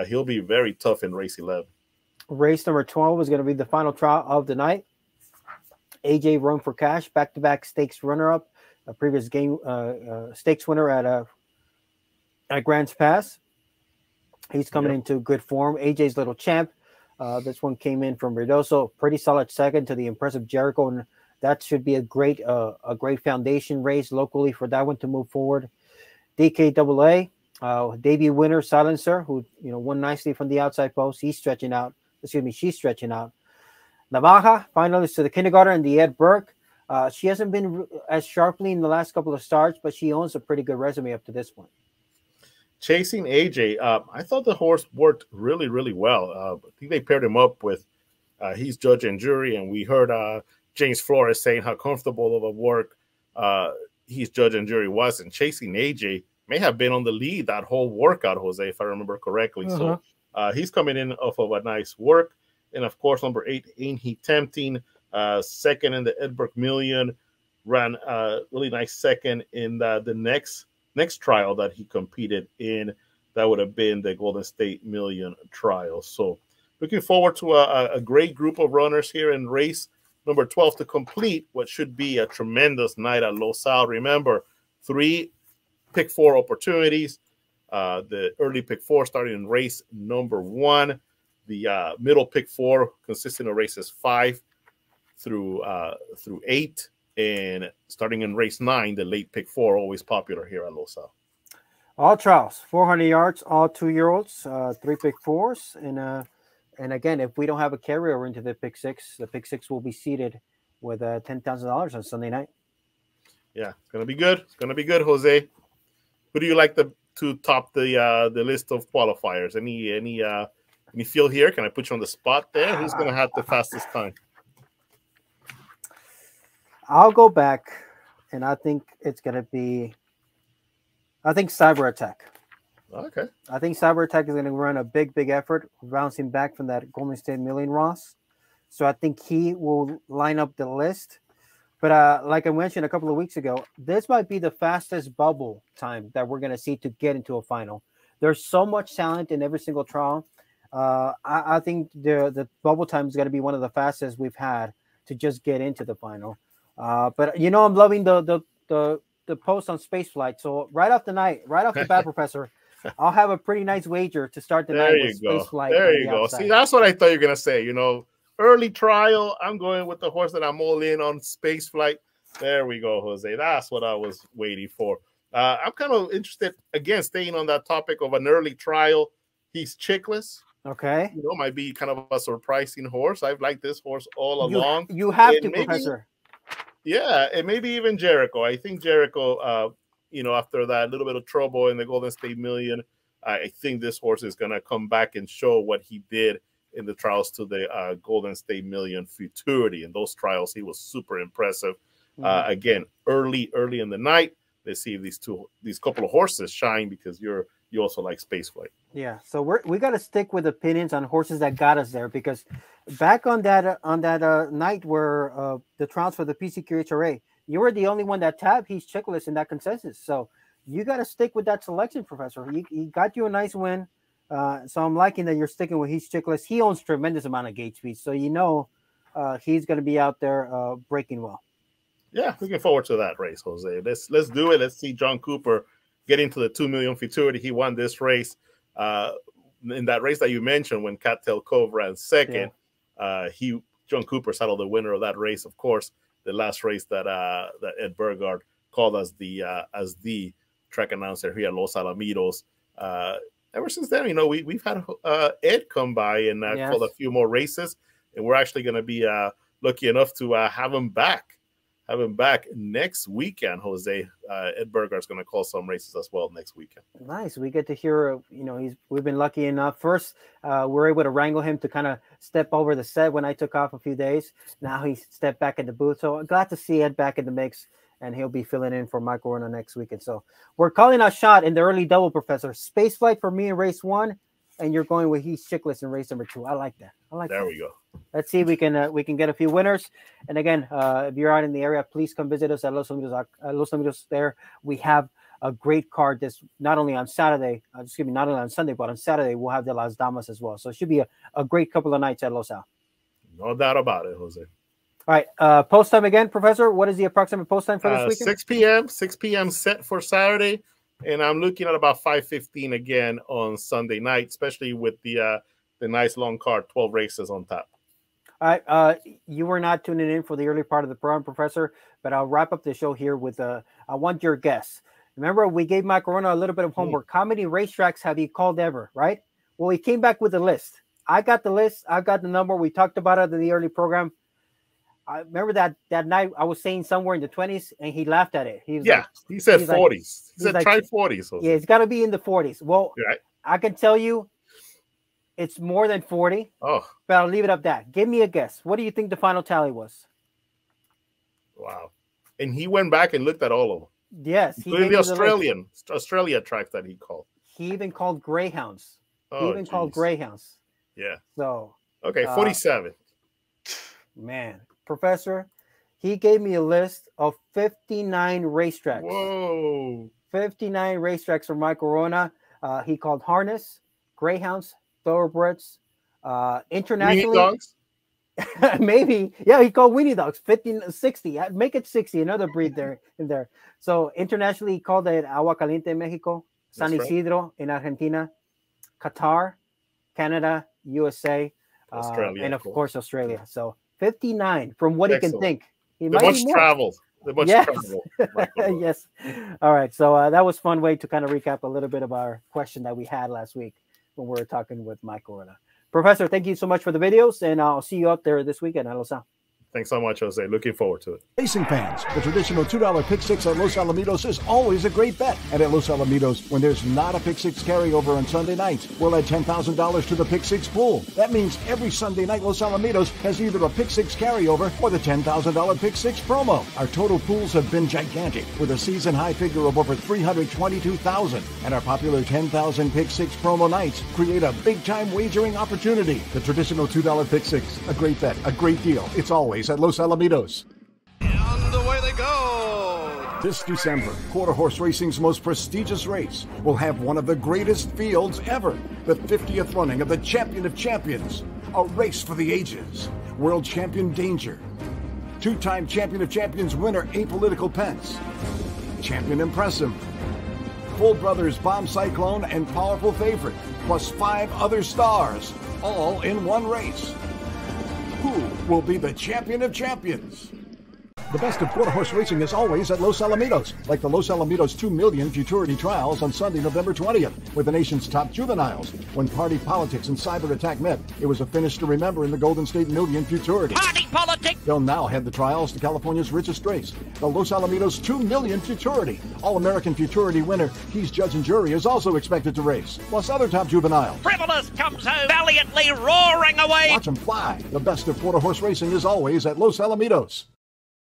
He'll be very tough in race 11. Race number 12 is going to be the final trial of the night. AJ Run for Cash, back-to-back stakes runner-up, a previous game stakes winner at Grants Pass. He's coming into good form. AJ's Little Champ. This one came in from Ruidoso, pretty solid 2nd to the impressive Jericho, and that should be a great foundation race locally for that one to move forward. DKAA, debut winner Silencer, who won nicely from the outside post. She's stretching out. Navaja, finalist to the Kindergarten and the Ed Burke. She hasn't been as sharply in the last couple of starts, but she owns a pretty good resume up to this point. Chasing AJ, I thought the horse worked really well. I think they paired him up with he's judge and jury, and we heard James Flores saying how comfortable of a work he's judge and jury was. And Chasing AJ may have been on the lead that whole workout, Jose, if I remember correctly. So he's coming in off of a nice work. And of course, number 8, Ain't He Tempting, 2nd in the Edberg Million, ran really nice 2nd in the next trial that he competed in. That would have been the Golden State Million trial. So looking forward to a great group of runners here in race number 12 to complete what should be a tremendous night at Los Al. Remember, 3 pick 4 opportunities. The early pick 4 starting in race number 1. The middle pick 4 consisting of races 5 through 8. And starting in race 9, the late pick 4, always popular here at Los Al. All trials, 400 yards, all 2-year-olds, 3 pick 4s. And again, if we don't have a carryover into the pick 6, the pick 6 will be seated with $10,000 on Sunday night. Yeah, it's going to be good. It's going to be good, Jose. Who do you like to top the list of qualifiers? Any feel here? Can I put you on the spot there? Who's going to have the fastest time? I'll go back, and I think it's going to be I think Cyber Attack. Okay. I think Cyber Attack is going to run a big effort, bouncing back from that Golden State Million Ross. So I think he will line up the list. But like I mentioned a couple of weeks ago, this might be the fastest bubble time that we're going to see to get into a final. There's so much talent in every single trial. I think the bubble time is going to be one of the fastest we've had to just get into the final. But you know, I'm loving the post on spaceflight. So right off the bat, Professor, I'll have a pretty nice wager to start the night with spaceflight. There you go. See, that's what I thought you were going to say. You know, early trial, I'm going with the horse that I'm all in on, spaceflight. There we go, Jose. That's what I was waiting for. I'm kind of interested, again, staying on that topic of an early trial. He's chickless. Okay. You know, might be kind of a surprising horse. I've liked this horse all along. You have to, Professor. Yeah, and maybe even Jericho. I think Jericho, you know, after that little bit of trouble in the Golden State Million, I think this horse is going to come back and show what he did in the trials to the Golden State Million Futurity. In those trials, he was super impressive. Again, early in the night, let's see if these couple of horses shine, because you also like spaceflight. Yeah, so we got to stick with opinions on horses that got us there, because back on that night where the trials for the PCQHRA, you were the only one that tabbed he's chickless in that consensus. So you got to stick with that selection, Professor. He got you a nice win. So I'm liking that you're sticking with he's chickless. He owns tremendous amount of gate speed, so you know he's going to be out there breaking well. Yeah, looking forward to that race, Jose. Let's do it. Let's see John Cooper get into the 2 Million Futurity. He won this race in that race that you mentioned when Cattail Cove ran second. Yeah. John Cooper settled the winner of that race, of course. The last race that Ed Burgard called as the track announcer here at Los Alamitos. Ever since then, you know, we've had Ed come by and called a few more races, and we're actually going to be lucky enough to have him back next weekend, Jose. Ed Burgard's going to call some races as well next weekend. Nice. We get to hear, you know, we've been lucky enough. First, we're able to wrangle him to kind of step over the set when I took off a few days. Now he stepped back in the booth. So I'm glad to see Ed back in the mix, and he'll be filling in for Mike Corona next weekend. So we're calling a shot in the early double, Professor. Spaceflight for me in race 1, and you're going with he's chickless in race number 2. I like that. There we go. Let's see if we can get a few winners. And again, if you're out in the area, please come visit us at Los Alamitos. There we have a great card. This not only on Sunday, but on Saturday we'll have the Las Damas as well. So it should be a great couple of nights at Los Al. No doubt about it, Jose. All right, post time again, Professor. What is the approximate post time for this weekend? 6 p.m. set for Saturday, and I'm looking at about 5:15 again on Sunday night, especially with the nice long card, 12 races on top. All right, you were not tuning in for the early part of the program, Professor, but I'll wrap up the show here with I want your guess. Remember, we gave Mike Corona a little bit of homework. How many racetracks have he called ever, right? Well, he came back with a list. I got the list. I got the number. We talked about it in the early program. I remember that night I was saying somewhere in the 20s, and he laughed at it. He said 40s. He said try 40s. Yeah, it's got to be in the 40s. Well, right. I can tell you it's more than 40. Oh, but I'll leave it up that. Give me a guess. What do you think the final tally was? Wow. And he went back and looked at all of them. Yes. Including the Australia tracks that he called. He even called greyhounds. Called greyhounds. Yeah. So. Okay, 47. Man. Professor, he gave me a list of 59 racetracks. Whoa. 59 racetracks for Mike Corona. He called harness, greyhounds, thoroughbreds, internationally. Weenie dogs? Maybe. Yeah, he called weenie dogs. 60. Make it 60. Another breed there in there. So internationally, he called it Agua Caliente in Mexico, San Isidro in Argentina, Qatar, Canada, USA, Australia, and of course Australia. So 59 from what he can think. The much traveled. Yes. All right. So that was a fun way to kind of recap a little bit of our question that we had last week when we were talking with Mike Corona. Professor, thank you so much for the videos, and I'll see you out there this weekend at Los Al. Thanks so much, Jose. Looking forward to it. Racing fans, the traditional $2 pick six at Los Alamitos is always a great bet. And at Los Alamitos, when there's not a pick six carryover on Sunday nights, we'll add $10,000 to the pick six pool. That means every Sunday night, Los Alamitos has either a pick six carryover or the $10,000 pick six promo. Our total pools have been gigantic, with a season high figure of over $322,000. And our popular 10,000 pick six promo nights create a big time wagering opportunity. The traditional $2 pick six, a great bet, a great deal. It's always at Los Alamitos. And away they go. This December, quarter horse racing's most prestigious race will have one of the greatest fields ever, the 50th running of the Champion of Champions, a race for the ages. World Champion Danger, two-time Champion of Champions winner Apolitical Pence, Champion Impressive, Full Brothers Bomb Cyclone, and Powerful Favorite, plus 5 other stars, all in one race. Who will be the Champion of Champions? The best of quarter horse racing is always at Los Alamitos, like the Los Alamitos 2 Million Futurity Trials on Sunday, November 20th, with the nation's top juveniles. When party politics and cyber attack met, it was a finish to remember in the Golden State Million Futurity. Party politics! They'll now head the trials to California's richest race, the Los Alamitos 2 Million Futurity. All-American Futurity winner Keys Judge and Jury is also expected to race, plus other top juveniles. Frivolous comes home valiantly roaring away! Watch them fly. The best of quarter horse racing is always at Los Alamitos.